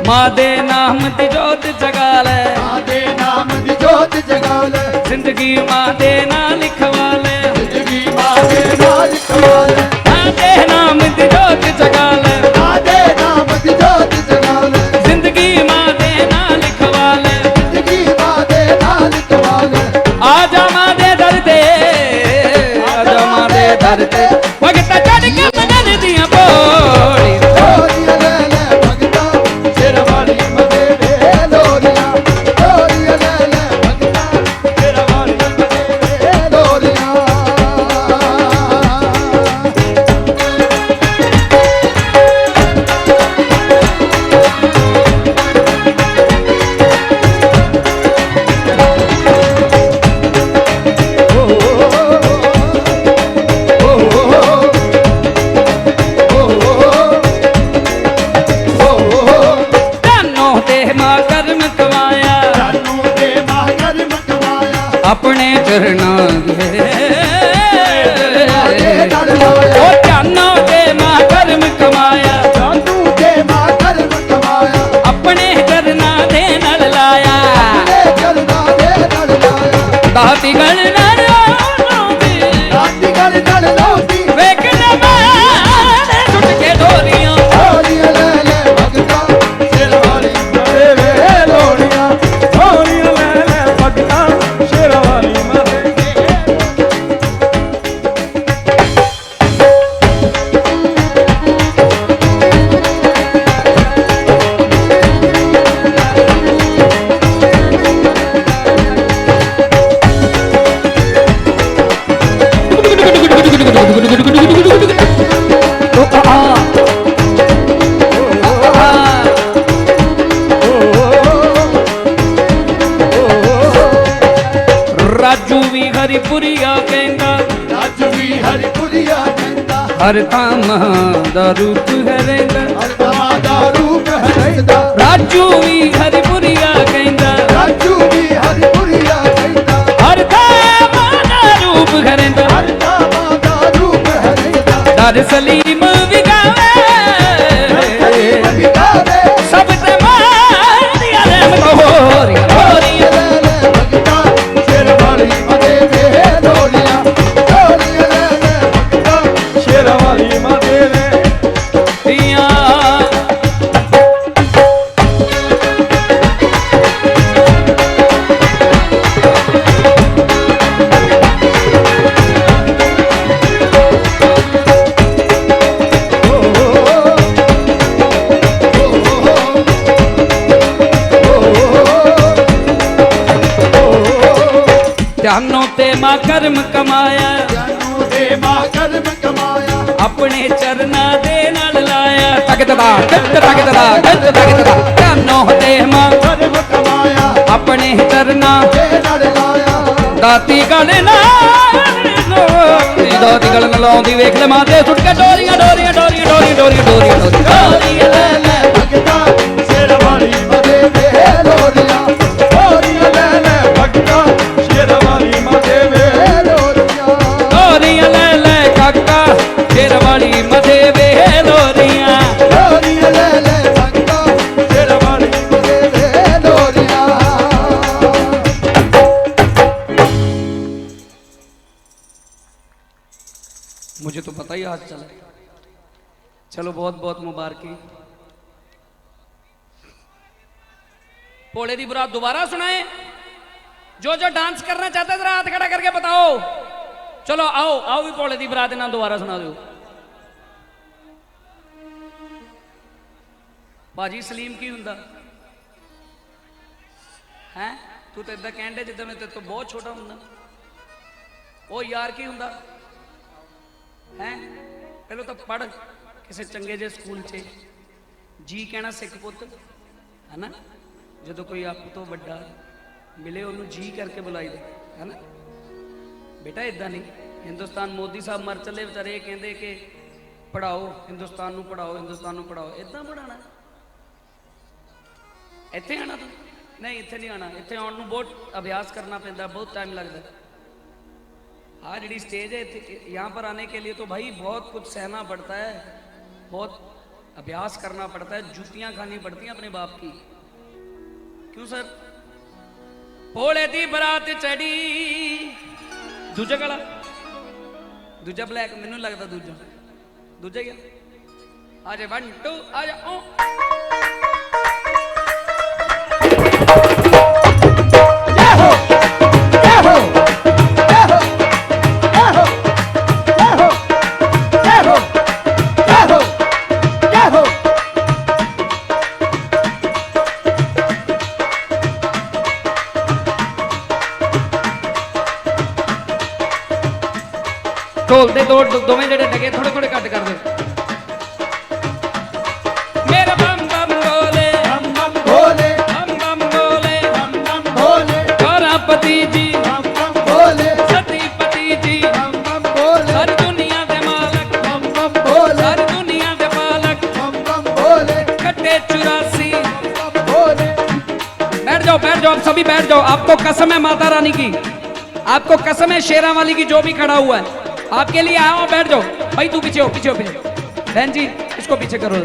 A: मां दे नाम दी जोत जगा ले,
C: मां दे नाम दी जोत जगा ले,
A: जिंदगी मां दे नाम लिखवा ले,
C: जिंदगी मां दे नाम लिखवा ले।
A: मां दे नाम दी जोत जगा ले,
C: मां दे नाम दी जोत जगा ले,
A: जिंदगी मां दे नाम लिखवा ले,
C: जिंदगी मां दे नाम लिखवा ले।
A: आजा मां दे दर ते, आजा मां दे दर ते, भगता चढ़ के मदन दियां पौड़ी।
C: लोरी ले ले भगता शेरवाली मदे वे लोरिया। लोरी ले ले भगता शेरवाली मदे वे लोरिया।
A: जानो दे मां कर्म कमाया,
C: जानू दे मागर मकवाया,
A: अपने चरणां दे,
C: आगे डर लाया।
A: ओ जानो दे मां कर्म कमाया,
C: जानू दे मागर मकवाया,
A: अपने चरणां दे नल लाया,
C: ले चलना दे डर लाया।
A: दाती गण नर आती,
C: राती गल डर लाती,
A: वेखना मारे टुट के डोरियां।
C: लोरी ले ले भगता शेरवाली मदे वे लोरिया। लोरी ले ले भगता शेरवाली मदे वे।
A: राजू भी हरिपुरिया कहंदा,
C: राजू भी हरिपुरिया कहंदा,
A: हर थाम दा रूप है रहिंदा।
C: हर दा रूप है रहिंदा।
A: राजू भी हरिपुरिया कहंदा,
C: राजू भी हरिपुरिया कहंदा,
A: हर थाम दा रूप है रहिंदा।
C: हर दा रूप है रहिंदा।
A: दर सलीम विगावे,
C: बिगावे
A: सब ते मारिया रैम गोरिया गोरिया।
C: ले ले भगता शेरवाली मदे वे लोरिया। लोरी ले ले भगता शेरवाली मदे वे।
A: दियां ते मां कर्म कमाया,
C: ਜਾਨੂ ਦੇ ਮਾਂ ਕਰਮ ਕਮਾਇਆ,
A: अपने चरना दे नाल लाया। तगदा तगदा तगदा जानो ते मां
C: ਕਰਮ ਕਮਾਇਆ,
A: अपने चरना
C: ਦੇ ਨਾਲ ਲਾਇਆ।
A: दाती गल ना दाती गल न लाउंदी वेख ले मां ते सुट के डोरियां डोरियां डोरियां डोरियां डोरियां डोरियां
C: ਡੋਰੀਆਂ ਲੈ ਲੈ ਭਗਤਾ ਸ਼ੇਰ ਵਾਲੀ ਮਦੇ ਵੇ ਲੋਰੀਆਂ, ਡੋਰੀਆਂ ਲੈ ਲੈ ਭਗਤਾ ਸ਼ੇਰ ਵਾਲੀ ਮਦੇ ਵੇ ਲੋਰੀਆਂ।
A: डोरियां ले ले काका शेर वाली मथे वे लोरियां।
C: ਡੋਰੀਆਂ ਲੈ ਲੈ ਭਗਤਾ ਸ਼ੇਰ ਵਾਲੀ ਮਦੇ ਵੇ ਲੋਰੀਆਂ।
A: मुझे तो पता ही आज चला। चलो बहुत बहुत मुबारकी। भोले दी बरात दोबारा सुनाए। जो जो डांस करना चाहता है जरा हाथ खड़ा करके बताओ। चलो आओ आओ भी भोले दी बरात ना दोबारा सुना दो। भाजी सलीम की हुंदा है? तू तो इदा कहन दे जिद्दां मैं तेरे तो बहुत छोटा हुंदा। ओ यार की हुंदा है? पहले तो पढ़ किसी चंगे जे स्कूल च जी कहना सिख पुत है ना। जो कोई आप तो बड़ा मिले उन्होंने जी करके बुलाई दे है ना। बेटा इदा नहीं। हिंदुस्तान मोदी साहब मर चले बेचारे कहते कि पढ़ाओ हिंदुस्तान नू पढ़ाओ हिंदुस्तान नू पढ़ाओ। इदा पढ़ाना इत्थे आना तू नहीं इत्थे नहीं आना। इत्थे आने नू बहुत अभ्यास करना पैंदा बहुत टाइम लगता है। हाँ जी स्टेज है यहाँ पर आने के लिए तो भाई बहुत कुछ सहना पड़ता है, बहुत अभ्यास करना पड़ता है, जूतियां खानी पड़ती हैं अपने बाप की। क्यों सर? भोले दी बरात चढ़ी दूजा गला दूजा ब्लैक मैनू लगता दूजा दूजा ही आज 1 2 आज ढोल दे दो दोवें जेडे डगे थोड़े थोड़े कट कर दे। मेरे बम बम बोले
C: बम बम भोले,
A: बम बम बोले
C: बम बम भोले,
A: गौरापति जी
C: बम बम भोले,
A: सतीपति जी
C: बम बम भोले,
A: हर दुनिया दे मालक
C: बम बम भोले,
A: हर दुनिया दे मालक
C: बम बम भोले,
A: कट्टे 84।
C: बम भोले।
A: बैठ जाओ आप सभी बैठ जाओ। आपको कसम है माता रानी की, आपको कसम है शेरा वाली की जो भी खड़ा हुआ है आपके लिए आओ बैठ जाओ। भाई तू पीछे हो पीछे हो पीछे। बहन जी इसको पीछे करो।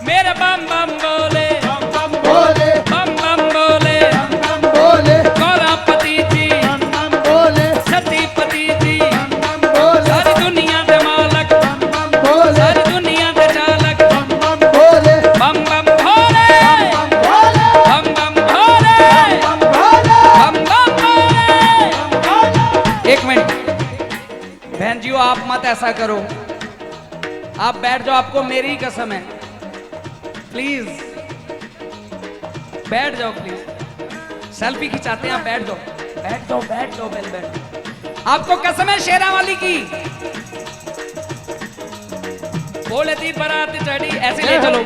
A: मेरे बम बम बोले
C: बम बम भोले,
A: बम बम बोले
C: बम बम भोले,
A: गौरापति जी
C: बम बम भोले,
A: सतीपति जी
C: बम बम भोले,
A: हर दुनिया दे मालक
C: बम बम भोले,
A: हर दुनिया दे चालक
C: बम बम भोले,
A: बम बम भोले
C: बम भोले,
A: बम बम भोले
C: बम भोले,
A: बम बम भोले।
C: भोले।
A: एक मिनट बहन जी आप मत ऐसा करो। आप बैठ जाओ, आपको मेरी ही कसम है। प्लीज बैठ जाओ प्लीज। सेल्फी खिंचाते हैं आप बैठ जाओ बैठ जाओ बैठ जाओ बैठ बैठ। आपको कसम है शेरा वाली की। भोले दी बारात चढ़ी ऐसे ले चलो।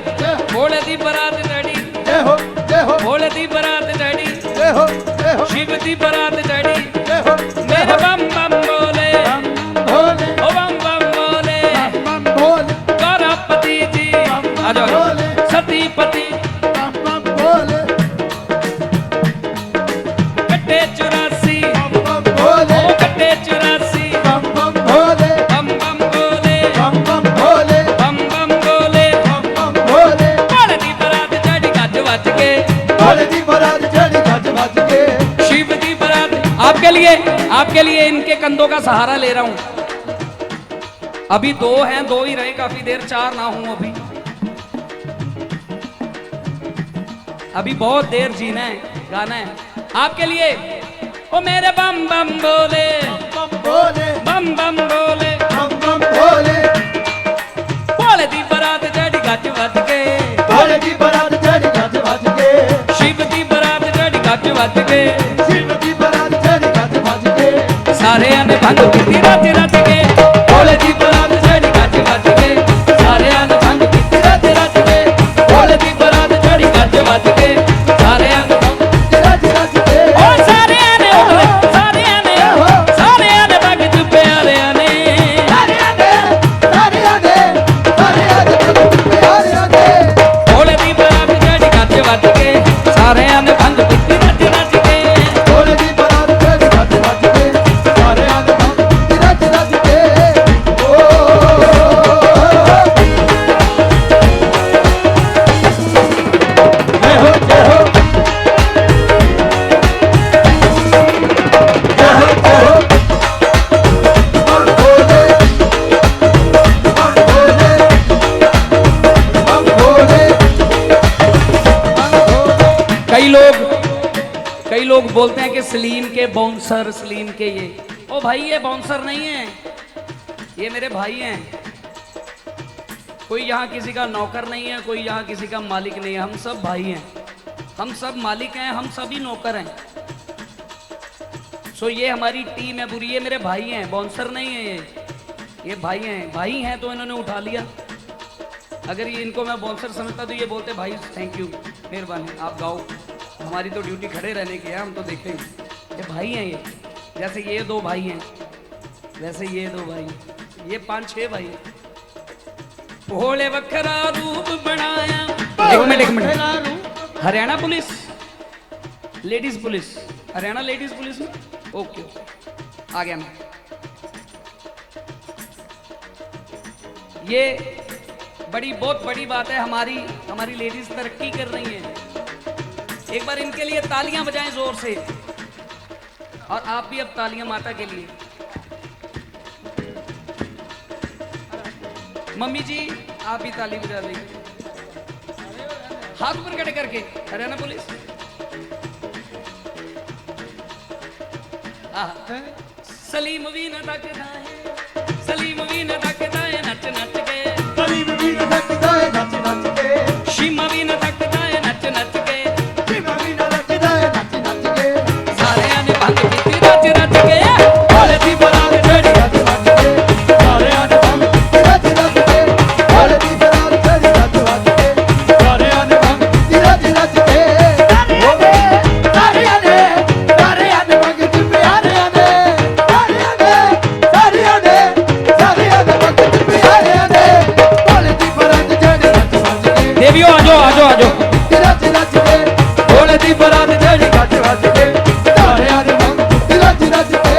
A: भोले दी बारात चढ़ी
C: जय हो जय हो
A: भोले दी बारात चढ़ी
C: जय हो जय हो
A: शिव दी बारात चढ़ी
C: जय हो
A: मेरे बम बम बोले
C: बम भोले
A: ओ बम बम बोले
C: बम भोले
A: गौरापति जी आ जाओ सतीपति
C: बम बम भोले
A: कट्टे 84
C: बम भोले
A: ओ कट्टे 84
C: बम बम भोले
A: बम बम बोले
C: बम बम भोले
A: बम बम बोले
C: बम बम भोले
A: भोले दी बारात चढ़ी गज वज के
C: भोले दी बारात चढ़ी गज वज के
A: शिव दी बारात। आपके लिए इनके कंधों का सहारा ले रहा हूं। अभी 2 हैं, 2 ही रहे काफी देर, 4 ना हूं अभी बहुत देर जीना है गाना है आपके लिए। ओ मेरे बम बम बोले
C: बम भोले
A: बम बम बोले
C: बम बम भोले
A: भोले दी बारात चढ़ी गज वज के ਵੱਜ ਕੇ ਸਾਰਿਆਂ ਦੇ
C: ਰੱਜ ਰੱਜ ਕੇ
A: ਓ ਸਾਰਿਆਂ ਨੇ ਉੱਠ ਸਾਰਿਆਂ ਨੇ ਵਗ ਚ ਪਿਆਰਿਆਂ ਨੇ
C: ਸਾਰਿਆਂ ਦੇ ਪਿਆਰਿਆਂ ਦੇ
A: ਢੋਲੇ ਦੀ ਬਰਾਤ ਜਿਹੜੀ ਗੱਜ ਵੱਜ ਕੇ ਸਾਰਿਆਂ ਨੇ ਭੰਗ ਪੀਤੀ ਨੱਚ ਨੱਚ ਕੇ
C: ਢੋਲੇ ਦੀ ਬਰਾਤ ਜਿਹੜੀ ਗੱਜ ਵੱਜ ਕੇ ਸਾਰਿਆਂ ਦੇ ਭੰਗ ਰੱਜ ਰੱਜ ਕੇ ਜੈ ਹੋ ਜੈ ਹੋ
A: कई लोग बोलते हैं कि सलीम के बाउंसर सलीम के ये ओ भाई ये बाउंसर नहीं है, ये मेरे भाई हैं। कोई यहाँ किसी का नौकर नहीं है, कोई यहाँ किसी का मालिक नहीं है, हम सब भाई हैं, हम सब मालिक हैं, हम सभी नौकर हैं। सो ये हमारी टीम है पूरी, ये मेरे भाई हैं, बाउंसर नहीं है ये भाई हैं तो इन्होंने उठा लिया। अगर ये इनको मैं बाउंसर समझता तो ये बोलते भाई थैंक यू मेहरबानी आप गाओ, हमारी तो ड्यूटी खड़े रहने की है, हम तो देखेंगे। ये भाई हैं, ये जैसे ये दो भाई हैं वैसे ये दो भाई, ये 5-6 भाई हैं। भोले वखरा रूप बनाया। एक minute Haryana police ladies police, Haryana ladies police में ओके आ गया मैं। ये बहुत बड़ी बात है, हमारी लेडीज तरक्की कर रही हैं। एक बार इनके लिए तालियां बजाएं जोर से, और आप भी अब तालियां माता के लिए। मम्मी जी आप भी ताली बजा लीजिए, हाथ ऊपर खड़े करके। हरियाणा पुलिस सलीम भी न तकदा है, सलीम भी न तकदा है नच नच के,
C: सलीम भी न तकदा है नच नच के,
A: शीमा भी न तकदा है नच नच के,
C: शीमा भी न तकदा है नच नच के,
A: सारियां ने भंग पीती रच रच के।
C: ढोले दी बरात ਜਿਹੜੀ ਗੱਜ ਵੱਜ ਕੇ ਸਾਰਿਆਂ ਨੇ ਭੰਗ ਪੀਤੀ ਰੱਜ ਰੱਜ ਕੇ, ਢੋਲੇ ਦੀ ਬਰਾਤ ਜਿਹੜੀ ਗੱਜ ਵੱਜ ਕੇ ਸਾਰਿਆਂ ਨੇ ਭੰਗ ਪੀਤੀ ਰੱਜ ਰੱਜ ਕੇ, ਸਾਰਿਆਂ ਨੇ ਭੰਗ ਪੀਤੀ ਪਿਆਰਿਆਂ ਨੇ, ਸਾਰਿਆਂ ਨੇ ਭੰਗ ਪੀਤੀ ਪਿਆਰਿਆਂ ਨੇ, ਢੋਲੇ ਦੀ ਬਰਾਤ ਜਿਹੜੀ ਗੱਜ ਵੱਜ ਕੇ
A: देवियों आ जाओ
C: ਰੱਜ ਰੱਜ ਕੇ, ਢੋਲੇ ਦੀ ਬਰਾਤ ਜਿਹੜੀ ਗੱਜ ਵੱਜ ਕੇ ਸਾਰਿਆਂ ਨੇ ਭੰਗ ਪੀਤੀ ਰੱਜ ਰੱਜ ਕੇ।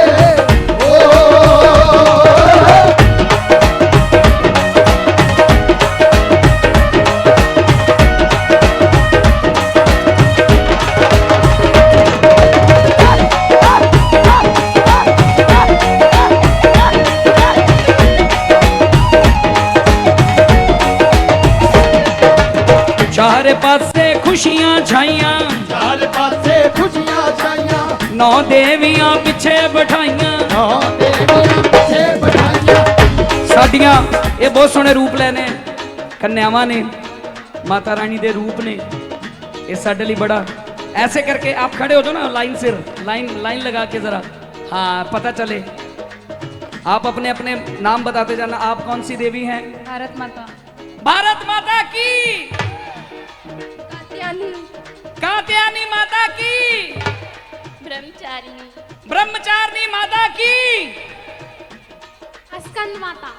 A: चारे पासे खुशियां छाइयां,
C: चार पासे खुशियां छाइयां,
A: 9 देवियां पिछे बिठाइयां,
C: 9 देवियां पिछे बिठाइयां,
A: साडियां ये बहुत सोहने रूप लेने कन्यावां ने, माता रानी दे रूप ने, ये साडे लिए बड़ा। ऐसे करके आप खड़े हो जाओ ना लाइन सिर, लाइन लगा के जरा, हाँ पता चले। आप अपने अपने नाम बताते जाना, आप कौन सी देवी हैं?
D: भारत माता।
A: भारत माता की,
D: कात्यायनी।
A: कात्यायनी माता की,
D: ब्रह्मचारिणी।
A: ब्रह्मचारिणी माता की,
E: अस्कंद माता,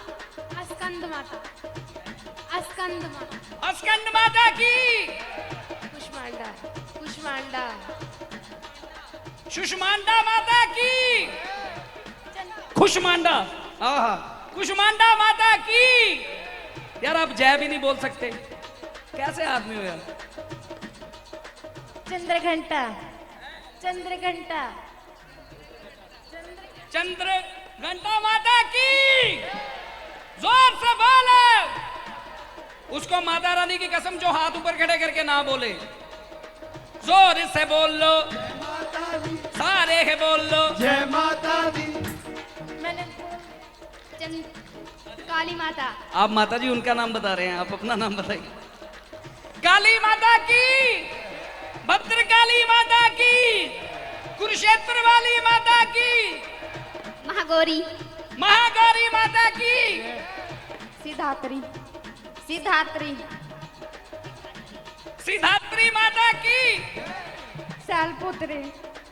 E: अस्कंद माता, अस्कंद माता,
A: अस्कंद माता की,
E: कुष्मांडा, कुष्मांडा,
A: सुषमांडा माता की, खुशमांडा, आहा कुष्मांडा माता की। यार आप जय भी नहीं बोल सकते, कैसे आदमी हो यार।
E: चंद्रघंटा, चंद्रघंटा,
A: चंद्र घंटा माता की, जोर से बोलो। उसको माता रानी की कसम जो हाथ ऊपर खड़े करके ना बोले, जोर से बोल लो, सारे है बोल लो।
C: जय माता दी।
E: मैंने काली माता।
A: आप माता जी उनका नाम बता रहे हैं, आप अपना नाम बताइए। काली माता की, भद्रकाली माता की, कुरुक्षेत्र वाली माता की,
E: महागौरी,
A: महागौरी माता की,
E: सिद्धात्री, सिद्धात्री,
A: सिद्धात्री माता
E: शैलपुत्री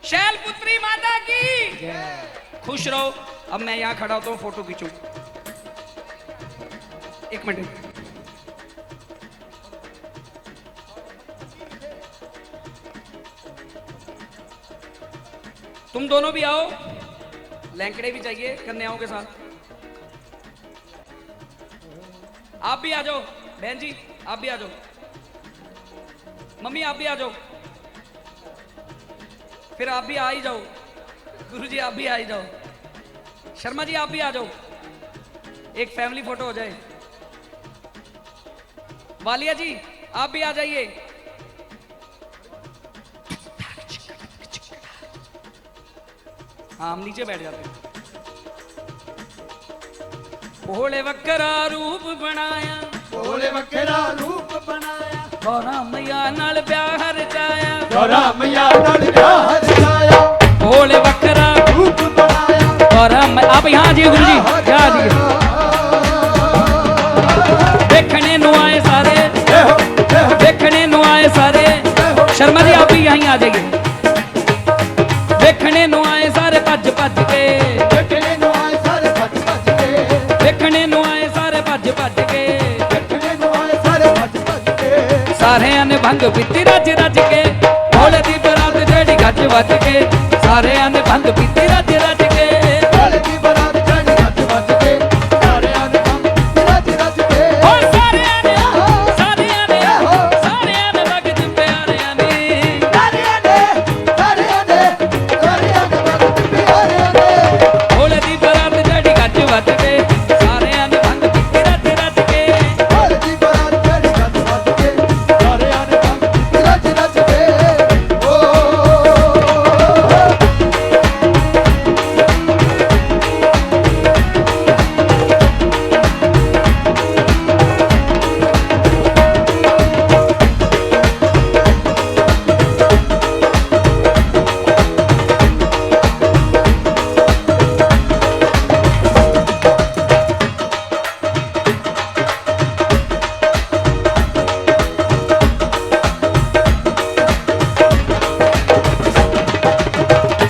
A: शैलपुत्री माता की खुश रहो। अब मैं यहाँ खड़ा होता हूँ, फोटो खींचू। एक मिनट, तुम दोनों भी आओ, लैंकड़े भी चाहिए कन्याओं के साथ। आप भी आ जाओ बहन जी, आप भी आ जाओ। मम्मी आप भी आ जाओ, फिर आप भी आ ही जाओ। गुरुजी आप भी आ ही जाओ। शर्मा जी आप भी आ जाओ, एक फैमिली फोटो हो जाए। वालिया जी आप भी आ जाइए। हाँ हम नीचे बैठ जाते हैं। भोले वक्करा रूप बनाया,
C: भोले वक्करा रूप बनाया,
A: गौरा मैया नाल प्यार रचाया,
C: गौरा मैया नाल प्यार रचाया,
A: भोले वक्करा
C: रूप बनाया,
A: गौरा आप यहाँ जी गुरु जी यहाँ जी। देखने नु आए सारे, देखने नु आए सारे। शर्मा जी आप भी यहीं आ जाइए। देखने नु आए सारे भज भज के,
C: देखने नु आए सारे भज भज के,
A: देखने नु आए सारे भज भज के,
C: देखने नु आए सारे भज भज के,
A: सारे ने भंग पीती रज रज के, भोले दी बरात जेड़ी गज वज के, सारे ने भंग पीती रज रज के,
C: भोले दी बरात जेड़ी गज वज के, सारे ने भंग पीती रज रज के,
A: ओ सारे ने भगत प्यारे ने,
C: सारे ने भगत प्यारे ने,
A: भोले दी बरात जेड़ी गज वज के, सारे ने भंग पीती रज रज के,
C: भोले दी बरात जेड़ी गज वज के, सारे ने भंग पीती रज रज के। ओ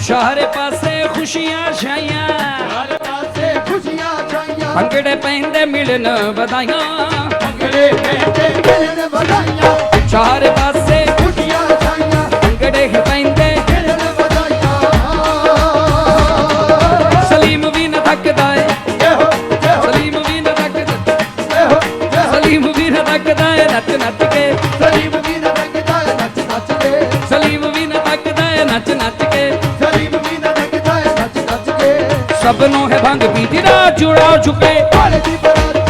A: चारे पासे खुशियां छाइयां,
C: हर पासे खुशियां छाइयां,
A: भंगड़े पैंदे मिलन बधाइयां,
C: भंगड़े पैंदे मिलन बधाइयां,
A: चारे पासे
C: खुशियां छाइयां,
A: भंगड़े पैंदे।
C: मिलन बधाइयां।
A: सलीम भी न थकदा है,
C: जय हो जय हो
A: सलीम भी न थकदा,
C: जय हो जय हो,
A: सलीम भी न थकदा है नच नच के,
C: सलीम भी न थकदा है नच नच के,
A: सलीम भी न थकदा है नच नच के,
C: सलीम भी न थकदा है नच नच के,
A: सबनों है भंग पीती रात जुड़ा चुके,
C: भोले दी बरात